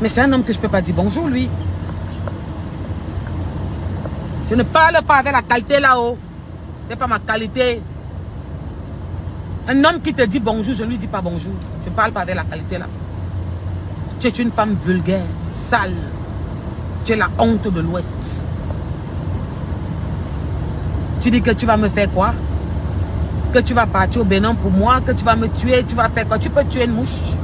Mais c'est un homme que je ne peux pas dire bonjour, lui. Je ne parle pas avec la qualité là-haut. Ce n'est pas ma qualité. Un homme qui te dit bonjour, je ne lui dis pas bonjour. Je ne parle pas avec la qualité là. Tu es une femme vulgaire, sale. Tu es la honte de l'Ouest. Tu dis que tu vas me faire quoi? Que tu vas partir au Bénin pour moi? Que tu vas me tuer? Tu vas faire quoi? Tu peux tuer une mouche?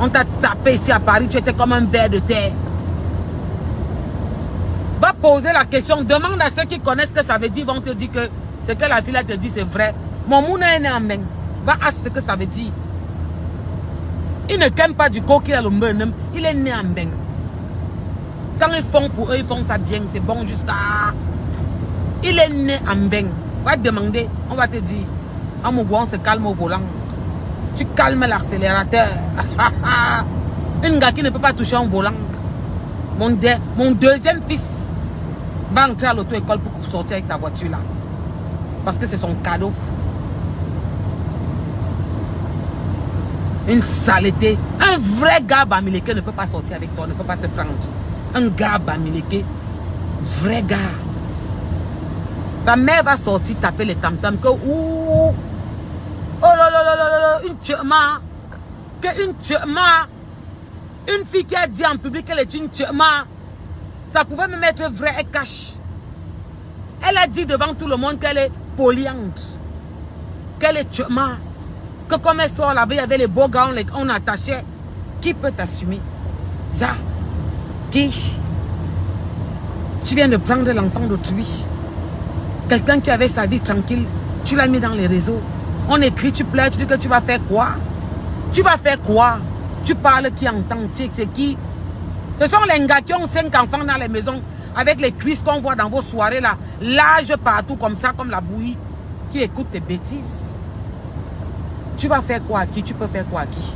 On t'a tapé ici à Paris, tu étais comme un ver de terre. Va poser la question, demande à ceux qui connaissent ce que ça veut dire, ils vont te dire que ce que la fille là te dit c'est vrai. Mon mouna est né en Meng. Va à ce que ça veut dire. Il ne t'aime pas du coq, il a le menem, il est né en Meng. Quand ils font pour eux, ils font ça bien, c'est bon jusqu'à... Il est né en Meng. Va te demander, on va te dire, en Mougouan, on se calme au volant. Tu calmes l'accélérateur. Une gars qui ne peut pas toucher un volant. Mon deuxième fils va entrer à l'auto-école pour sortir avec sa voiture là. Parce que c'est son cadeau. Une saleté. Un vrai gars bamileke ne peut pas sortir avec toi, ne peut pas te prendre. Un gars bamileke, vrai gars. Sa mère va sortir taper les tam-tams que ouh. Oh là là là là là, une tchema. Que une tchema. Une fille qui a dit en public qu'elle est une tchema. Ça pouvait me mettre vrai et cache. Elle a dit devant tout le monde qu'elle est poliante. Qu'elle est tchema. Que comme elle sort là-bas, il y avait les beaux gars, on attachait. Qui peut t'assumer? Ça. Qui? Tu viens de prendre l'enfant d'autrui. Quelqu'un qui avait sa vie tranquille, tu l'as mis dans les réseaux. On écrit, tu pleures, tu dis que tu vas faire quoi? Tu vas faire quoi? Tu parles qui entend, c'est qui? Ce sont les gars qui ont 5 enfants dans les maisons, avec les cuisses qu'on voit dans vos soirées là, l'âge partout comme ça, comme la bouillie, qui écoutent tes bêtises. Tu vas faire quoi à qui? Tu peux faire quoi à qui?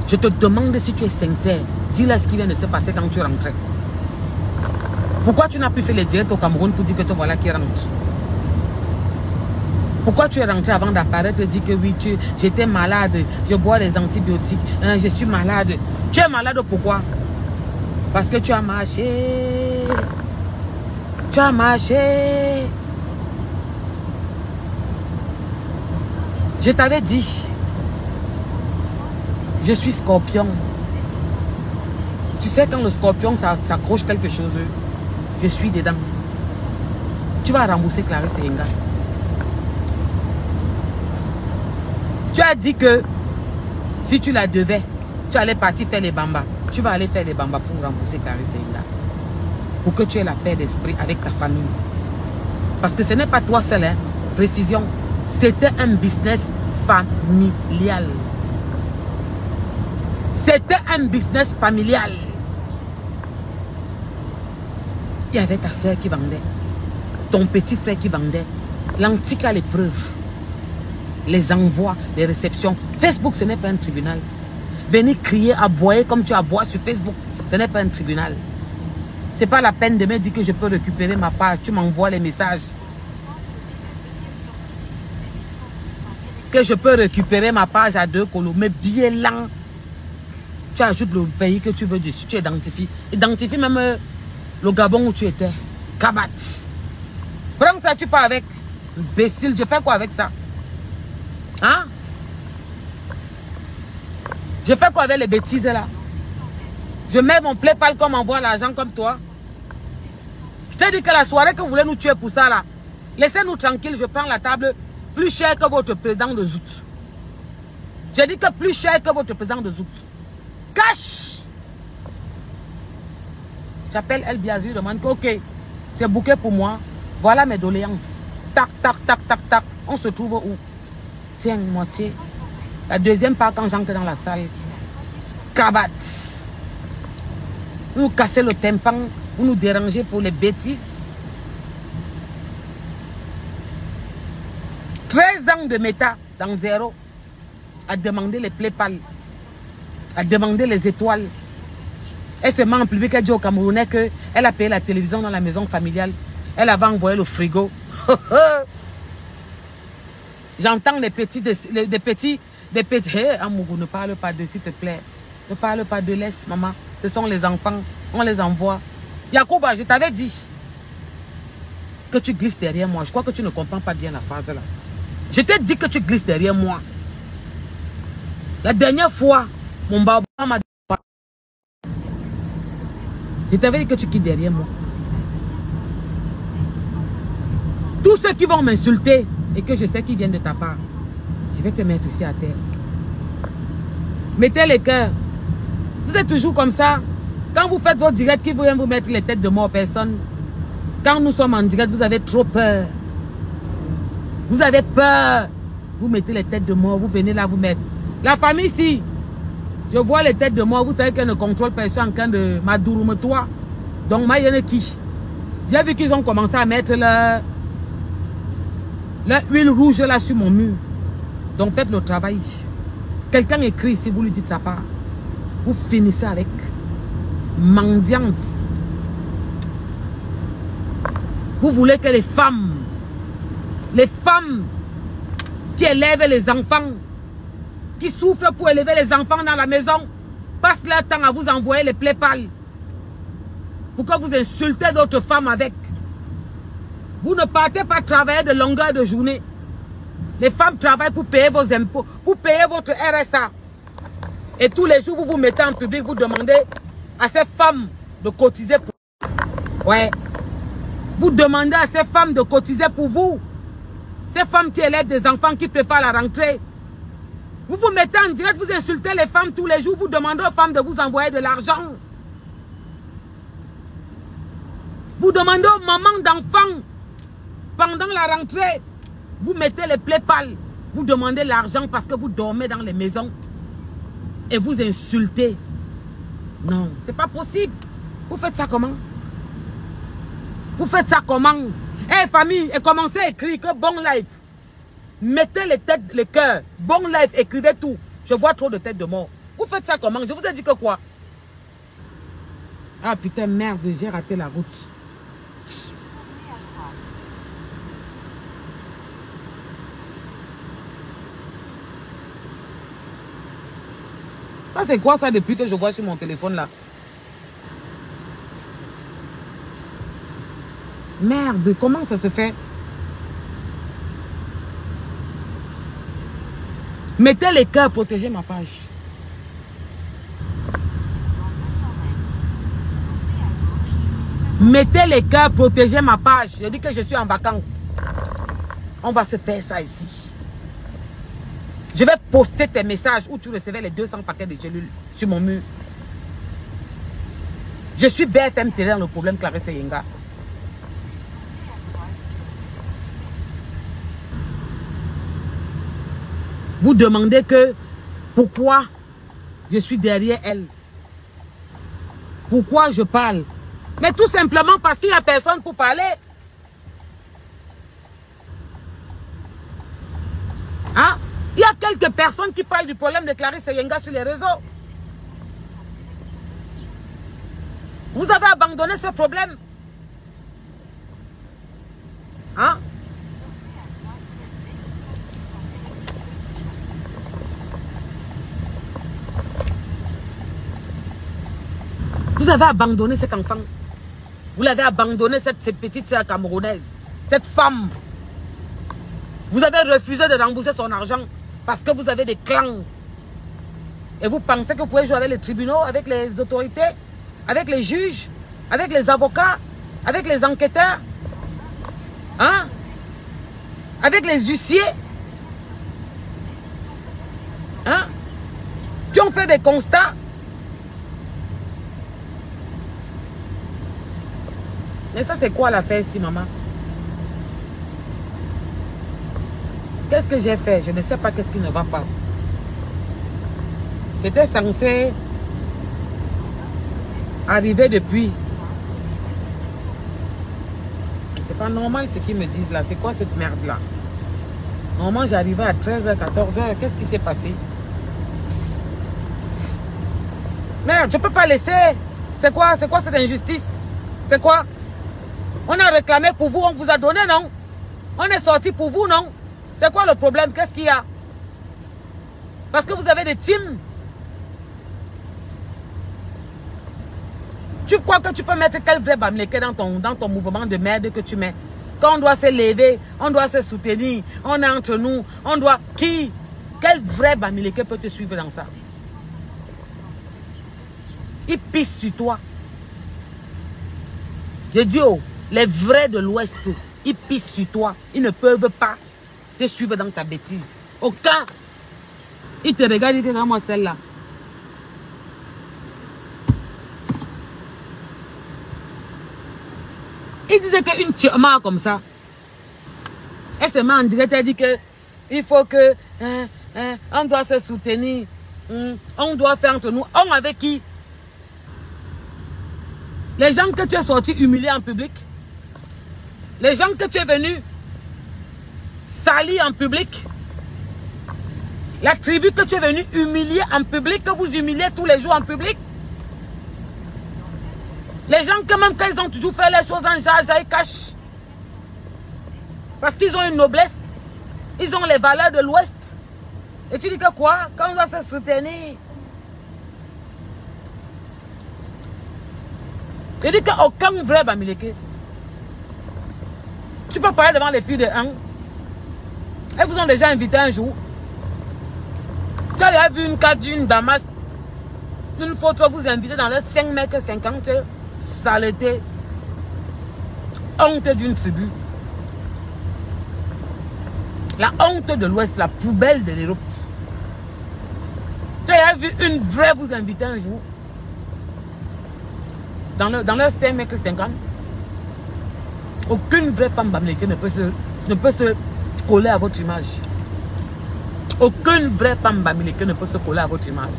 Je te demande si tu es sincère. Dis-leur ce qui vient de se passer quand tu rentrais. Pourquoi tu n'as plus fait les directs au Cameroun pour dire que te voilà qui rentre? Pourquoi tu es rentré avant d'apparaître et dire que oui, j'étais malade, je bois des antibiotiques, hein, je suis malade. Tu es malade pourquoi? Parce que tu as marché. Tu as marché. Je t'avais dit, je suis scorpion. Tu sais, quand le scorpion s'accroche quelque chose, je suis dedans. Tu vas rembourser Clarisse Enga. Tu as dit que si tu la devais, tu allais partir faire les bambas. Tu vas aller faire les bambas pour rembourser Clarisse Enga. Pour que tu aies la paix d'esprit avec ta famille. Parce que ce n'est pas toi seul, hein. Précision. C'était un business familial. C'était un business familial. Il y avait ta soeur qui vendait. Ton petit frère qui vendait. L'antique à l'épreuve. Les envois, les réceptions. Facebook, ce n'est pas un tribunal. Venir crier, aboyer comme tu aboies sur Facebook, ce n'est pas un tribunal. Ce n'est pas la peine de me dire que je peux récupérer ma page. Tu m'envoies les messages. Que je peux récupérer ma page à 2 colos. Mais bien lent. Tu ajoutes le pays que tu veux dessus. Tu identifies. Identifie même le Gabon où tu étais. Kabat. Prends ça, tu pars avec. Imbécile, je fais quoi avec ça? Hein? Je fais quoi avec les bêtises là? Je mets mon PayPal comme envoie l'argent comme toi. Je t'ai dit que la soirée que vous voulez nous tuer pour ça là, laissez-nous tranquille, je prends la table plus chère que votre président de Zout. J'ai dit que plus cher que votre président de Zout. Cash! J'appelle El Biazou, je demande que ok, c'est bouquet pour moi. Voilà mes doléances. Tac, tac, tac, tac, tac. On se trouve où? Tiens, moitié. La deuxième part quand j'entre dans la salle. Kabat. Vous nous cassez le tympan. Vous nous dérangez pour les bêtises. 13 ans de méta dans zéro. À demander les PayPal. À demander les étoiles. Elle se ment en public, elle dit au Camerounais qu'elle a payé la télévision dans la maison familiale. Elle avait envoyé le frigo. J'entends des petits... Hey, Amougou, ne parle pas de, s'il te plaît. Ne parle pas de, laisse, maman. Ce sont les enfants. On les envoie. Yacouba, je t'avais dit que tu glisses derrière moi. Je crois que tu ne comprends pas bien la phase là. Je t'ai dit que tu glisses derrière moi. La dernière fois, mon baba m'a dit... Je t'avais dit que tu quittes derrière moi. Tous ceux qui vont m'insulter et que je sais qu'ils viennent de ta part, je vais te mettre ici à terre. Mettez les cœurs. Vous êtes toujours comme ça. Quand vous faites vos directs, qui viennent vous mettre les têtes de mort, personne. Quand nous sommes en direct, vous avez trop peur. Vous avez peur. Vous mettez les têtes de mort, vous venez là vous mettre. La famille ici, je vois les têtes de mort, vous savez qu'elle ne contrôle personne en train de Madouroum toi. Donc, Mayenne Kish. J'ai vu qu'ils ont commencé à mettre leur huile rouge là sur mon mur. Donc, faites le travail. Quelqu'un écrit si vous lui dites sa part. Vous finissez avec mendiante. Vous voulez que les femmes qui élèvent les enfants, qui souffrent pour élever les enfants dans la maison, passent leur temps à vous envoyer les PayPal. Pour que vous insultez d'autres femmes avec. Vous ne partez pas travailler de longueur de journée. Les femmes travaillent pour payer vos impôts, pour payer votre RSA. Et tous les jours, vous vous mettez en public, vous demandez à ces femmes de cotiser pour vous. Ouais. Vous demandez à ces femmes de cotiser pour vous. Ces femmes qui élèvent des enfants, qui préparent la rentrée. Vous vous mettez en direct, vous insultez les femmes tous les jours, vous demandez aux femmes de vous envoyer de l'argent. Vous demandez aux mamans d'enfants, pendant la rentrée, vous mettez les PayPal, vous demandez l'argent parce que vous dormez dans les maisons et vous insultez. Non, c'est pas possible. Vous faites ça comment? Vous faites ça comment? Eh famille, et commencez à écrire que bon life. Mettez les têtes, les cœurs. Bon life, écrivez tout. Je vois trop de têtes de mort. Vous faites ça comment? Je vous ai dit que quoi? Ah putain, merde, j'ai raté la route. Ça c'est quoi ça depuis que je vois sur mon téléphone là? Merde, comment ça se fait? Mettez les cœurs, protégez ma page. Mettez les cœurs, protégez ma page. Je dis que je suis en vacances. On va se faire ça ici. Je vais poster tes messages où tu recevais les 200 paquets de gélules sur mon mur. Je suis BFM Télé dans le problème Clarisse Yenga. Vous demandez que pourquoi je suis derrière elle. Pourquoi je parle. Mais tout simplement parce qu'il n'y a personne pour parler. Hein? Il y a quelques personnes qui parlent du problème de Clarisse Yenga sur les réseaux. Vous avez abandonné ce problème. Hein? Vous avez abandonné cet enfant. Vous l'avez abandonné, cette petite sœur camerounaise. Cette femme. Vous avez refusé de rembourser son argent parce que vous avez des clans. Et vous pensez que vous pouvez jouer avec les tribunaux, avec les autorités, avec les juges, avec les avocats, avec les enquêteurs, hein? Avec les huissiers, hein? Qui ont fait des constats. Mais ça, c'est quoi l'affaire ici, maman? Qu'est-ce que j'ai fait? Je ne sais pas qu'est-ce qui ne va pas. J'étais censé arriver depuis. C'est pas normal ce qu'ils me disent là. C'est quoi cette merde là? Normalement, j'arrivais à 13h, 14h. Qu'est-ce qui s'est passé? Merde, je peux pas laisser. C'est quoi cette injustice? C'est quoi? On a réclamé pour vous, on vous a donné, non? On est sorti pour vous, non? C'est quoi le problème? Qu'est-ce qu'il y a? Parce que vous avez des teams. Tu crois que tu peux mettre quel vrai bamléké dans ton mouvement de merde que tu mets? Quand on doit se lever, on doit se soutenir, on est entre nous, on doit... Qui? Quel vrai bamléké peut te suivre dans ça? Il pisse sur toi. Je dis, oh, les vrais de l'Ouest, ils pissent sur toi. Ils ne peuvent pas te suivre dans ta bêtise. Aucun. Ils te regardent, ils te disent, moi celle-là. Il disait qu'une tchama comme ça, elle se met en direct, elle dit que il faut que on doit se soutenir, on doit faire entre nous. On avec qui? Les gens que tu es sorti humilier en public, les gens que tu es venu salir en public, la tribu que tu es venu humilier en public, que vous humiliez tous les jours en public. Les gens que même quand ils ont toujours fait les choses en jaja, ils cachent. Parce qu'ils ont une noblesse. Ils ont les valeurs de l'Ouest. Et tu dis que quoi? Quand on doit se soutenir. Je dis qu'aucun vrai Bamileke. Tu peux parler devant les filles de 1. Elles vous ont déjà invité un jour. Tu as vu une carte d'une Damas. Une photo vous inviter dans les 5 mètres 50. Saleté. Honte d'une tribu. La honte de l'Ouest, la poubelle de l'Europe. Tu as vu une vraie vous inviter un jour. Dans leur 5 mètres 50. Aucune vraie femme bamileke ne peut se coller à votre image. Aucune vraie femme bamileke ne peut se coller à votre image.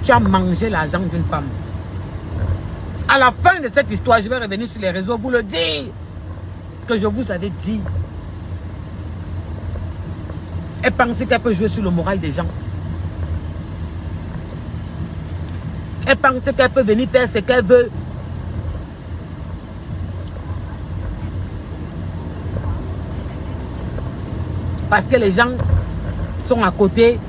Tu as mangé l'argent d'une femme. À la fin de cette histoire, je vais revenir sur les réseaux, vous le dire. Que je vous avais dit. Elle pensait qu'elle peut jouer sur le moral des gens. Elle pensait qu'elle peut venir faire ce qu'elle veut. Parce que les gens sont à côté.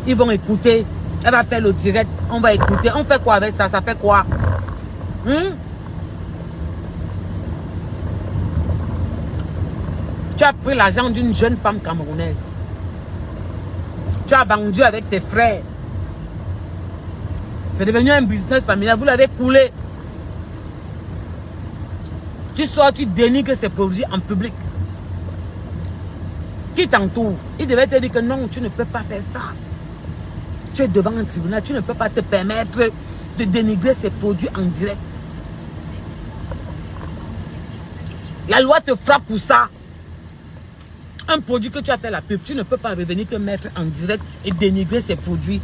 Ils vont écouter. Elle va faire le direct. On va écouter. On fait quoi avec ça? Ça fait quoi? Tu as pris l'argent d'une jeune femme camerounaise. Tu as vendu avec tes frères. C'est devenu un business familial. Vous l'avez coulé. Tu sors, tu dénigres ces produits en public. Qui t'entoure? Il devait te dire que non, tu ne peux pas faire ça. Tu es devant un tribunal, tu ne peux pas te permettre de dénigrer ces produits en direct. La loi te frappe pour ça. Un produit que tu as fait la pub, tu ne peux pas revenir te mettre en direct et dénigrer ces produits.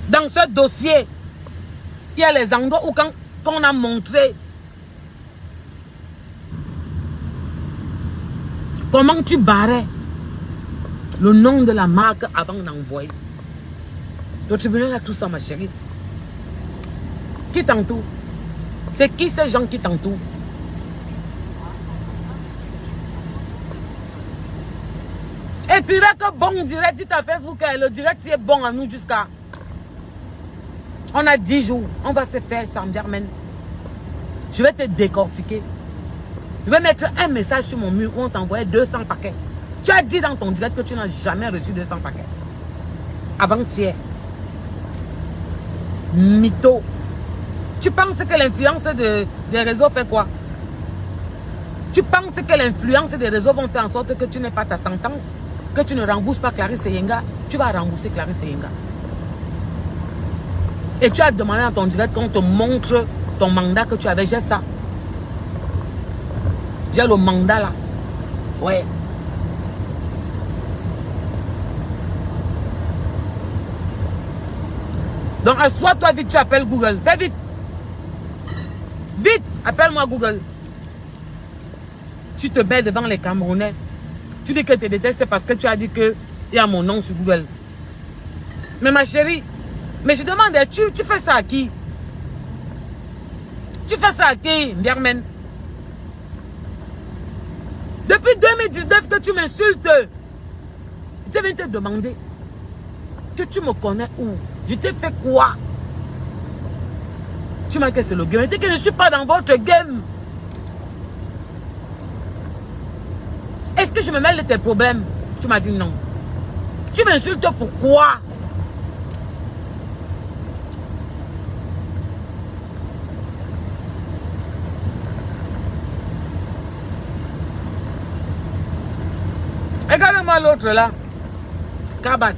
Dans ce dossier, il y a les endroits où quand on a montré comment tu barrais le nom de la marque avant d'envoyer. Le tribunal a tout ça, ma chérie. Qui t'entoure? C'est qui ces gens qui t'entourent? Et puis là que bon direct, dit à Facebook, le direct c'est bon à nous jusqu'à... On a 10 jours, on va se faire ça, Germaine. Je vais te décortiquer. Je vais mettre un message sur mon mur où on t'envoyait 200 paquets. Tu as dit dans ton direct que tu n'as jamais reçu 200 paquets. Avant-hier. Mytho. Tu penses que l'influence des réseaux fait quoi? Tu penses que l'influence des réseaux vont faire en sorte que tu n'aies pas ta sentence? Que tu ne rembourses pas Clarisse Yenga? Tu vas rembourser Clarisse Yenga. Et tu as demandé dans ton direct qu'on te montre ton mandat que tu avais. J'ai ça. J'ai le mandat là. Ouais. Donc, assois-toi vite, tu appelles Google. Fais vite. Vite, appelle-moi Google. Tu te mets devant les Camerounais. Tu dis que tu détestes parce que tu as dit qu'il y a mon nom sur Google. Mais ma chérie, mais je demande, tu fais ça à qui? Tu fais ça à qui, Germaine? Depuis 2019 que tu m'insultes. Je viens te demander que tu me connais où? Je t'ai fait quoi? Tu m'as dit que c'est le game. Je dis que je ne suis pas dans votre game. Est-ce que je me mêle de tes problèmes? Tu m'as dit non. Tu m'insultes pourquoi? Regarde-moi l'autre là. Kabat.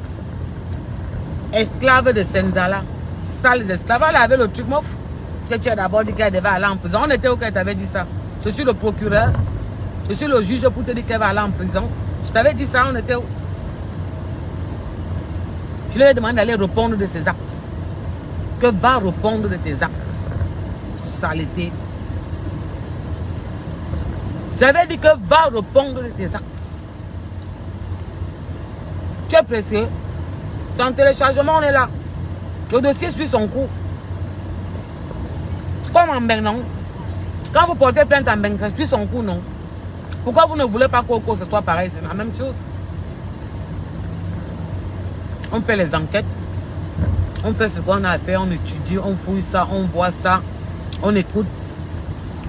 Esclave de Senzala. Sales esclaves. Elle avait le truc mof. Que tu as d'abord dit qu'elle devait aller en prison. On était où qu'elle t'avait dit ça? Je suis le procureur. Je suis le juge pour te dire qu'elle va aller en prison. Je t'avais dit ça, on était où? Je lui ai demandé d'aller répondre de ses actes. Que va répondre de tes actes? Saleté. J'avais dit que va répondre de tes actes. Tu es pressé. C'est en téléchargement, on est là. Le dossier suit son cours. Comme en Beng, non? Quand vous portez plainte en Beng, ça suit son cours, non? Pourquoi vous ne voulez pas que ce soit pareil? C'est la même chose. On fait les enquêtes. On fait ce qu'on a à faire. On étudie, on fouille ça, on voit ça. On écoute.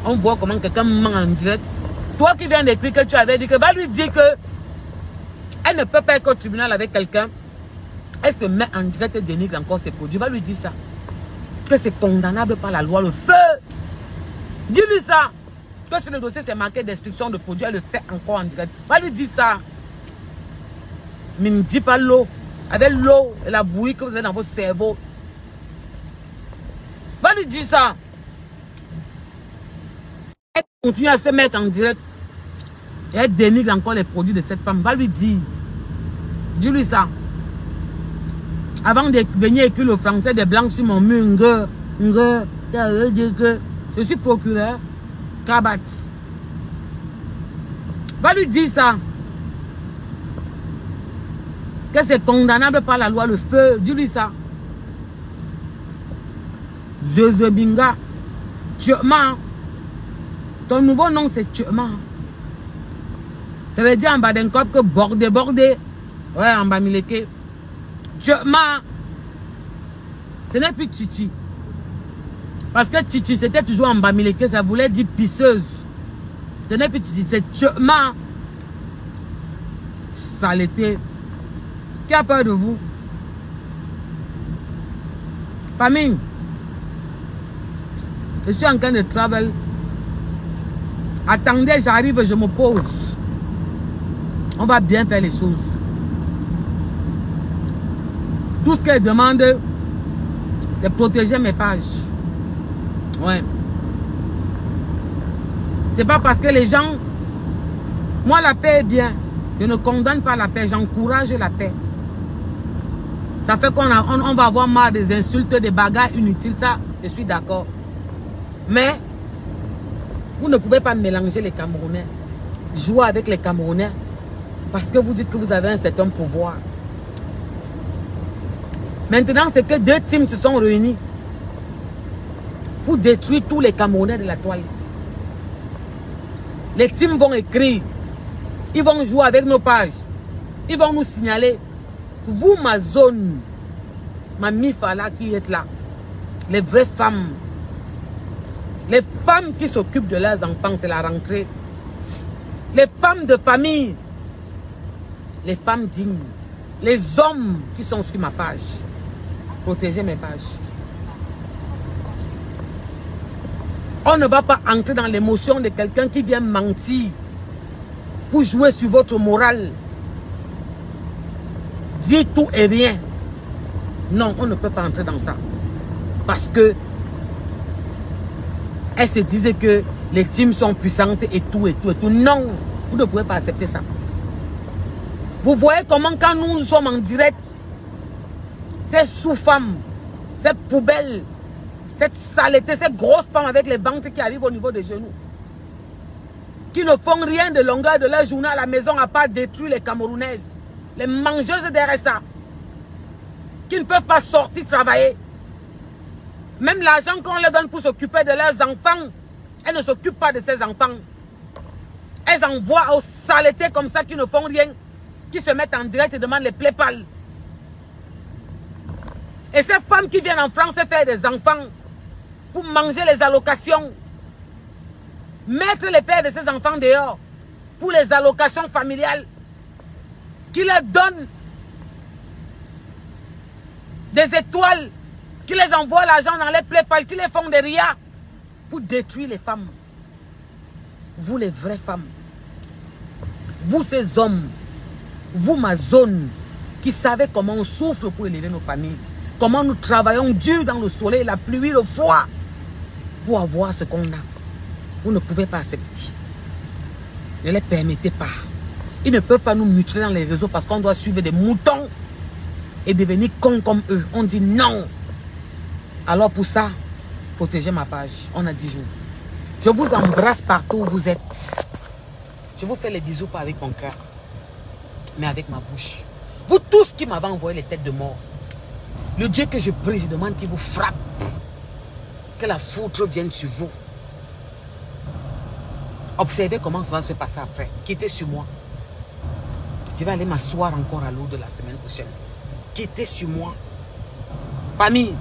On voit comment quelqu'un ment en direct. Toi qui viens d'écrire que tu avais dit que va lui dire que elle ne peut pas être au tribunal avec quelqu'un. Elle se met en direct et dénigre encore ses produits. Va lui dire ça. Que c'est condamnable par la loi. Le feu. Dis-lui ça. Que sur le dossier, c'est marqué destruction de produits. Elle le fait encore en direct. Va lui dire ça. Mais ne dis pas l'eau. Avec l'eau et la bouillie que vous avez dans votre cerveau. Va lui dire ça. Elle continue à se mettre en direct. Et elle dénigre encore les produits de cette femme. Va lui dire. Dis-lui ça. Avant de venir écrire le français des blancs sur mon mur. Je suis procureur. Kabat. Va lui dire ça. Que c'est condamnable par la loi, le feu. Dis-lui ça. Zezebinga. Tchema. Ton nouveau nom c'est Tchema. Ça veut dire en bas d'un cop que bordé. Ouais, en bas mileke. Tchema. Ce n'est plus Titi. Parce que Titi, c'était toujours en bas mileke. Ça voulait dire pisseuse. Ce n'est plus Titi, c'est Tchema. saleté. Qui a peur de vous? Famille, je suis en train de travailler. Attendez, j'arrive, je me pose. On va bien faire les choses. Tout ce qu'elle demande, c'est protéger mes pages. Ouais. C'est pas parce que les gens... Moi, la paix est bien. Je ne condamne pas la paix, j'encourage la paix. Ça fait qu'on va avoir marre des insultes, des bagarres inutiles. Ça, je suis d'accord. Mais, vous ne pouvez pas mélanger les Camerounais. Jouer avec les Camerounais. Parce que vous dites que vous avez un certain pouvoir. Maintenant, c'est que deux teams se sont réunis pour détruire tous les Camerounais de la toile. Les teams vont écrire. Ils vont jouer avec nos pages. Ils vont nous signaler. Vous, ma zone, ma Mifala qui est là, les vraies femmes, les femmes qui s'occupent de leurs enfants, c'est la rentrée. Les femmes de famille, les femmes dignes, les hommes qui sont sur ma page. Protégez mes pages. On ne va pas entrer dans l'émotion de quelqu'un qui vient mentir pour jouer sur votre morale. Dire tout et rien. Non, on ne peut pas entrer dans ça. Parce que elle se disait que les teams sont puissantes et tout et tout et tout. Non, vous ne pouvez pas accepter ça. Vous voyez comment quand nous sommes en direct, ces sous-femmes, ces poubelles, cette saleté, ces grosses femmes avec les ventres qui arrivent au niveau des genoux, qui ne font rien de longueur de leur journée à la maison à part détruire les Camerounaises, les mangeuses de RSA, qui ne peuvent pas sortir travailler. Même l'argent qu'on leur donne pour s'occuper de leurs enfants, elles ne s'occupent pas de ces enfants. Elles envoient aux saletés comme ça qui ne font rien, qui se mettent en direct et demandent les PayPal. Et ces femmes qui viennent en France faire des enfants pour manger les allocations, mettre les pères de ces enfants dehors pour les allocations familiales, qui leur donnent des étoiles, qui les envoient l'argent dans les PayPal, qui les font des rias pour détruire les femmes. Vous les vraies femmes, vous ces hommes, vous ma zone, qui savez comment on souffre pour élever nos familles, comment nous travaillons dur dans le soleil, la pluie, le froid, pour avoir ce qu'on a. Vous ne pouvez pas accepter. Ne les permettez pas. Ils ne peuvent pas nous mutiler dans les réseaux parce qu'on doit suivre des moutons et devenir cons comme eux. On dit non. Alors pour ça, protégez ma page. On a 10 jours. Je vous embrasse partout où vous êtes. Je vous fais les bisous pas avec mon cœur, mais avec ma bouche. Vous tous qui m'avez envoyé les têtes de mort, le Dieu que je prie, je demande qu'il vous frappe. Que la foudre vienne sur vous. Observez comment ça va se passer après. Quittez sur moi. Je vais aller m'asseoir encore à l'eau de la semaine prochaine. Quittez sur moi. Famille,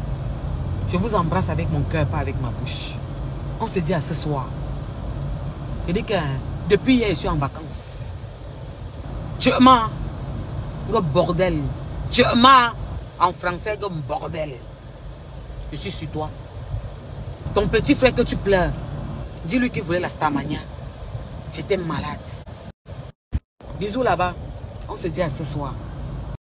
je vous embrasse avec mon cœur, pas avec ma bouche. On se dit à ce soir. Je dis que depuis hier, je suis en vacances. Dieu m'a, bordel. Dieu m'a, en français, bordel. Je suis sur toi. Ton petit frère que tu pleures, dis-lui qu'il voulait la Starmania. J'étais malade. Bisous là-bas. On se dit à ce soir.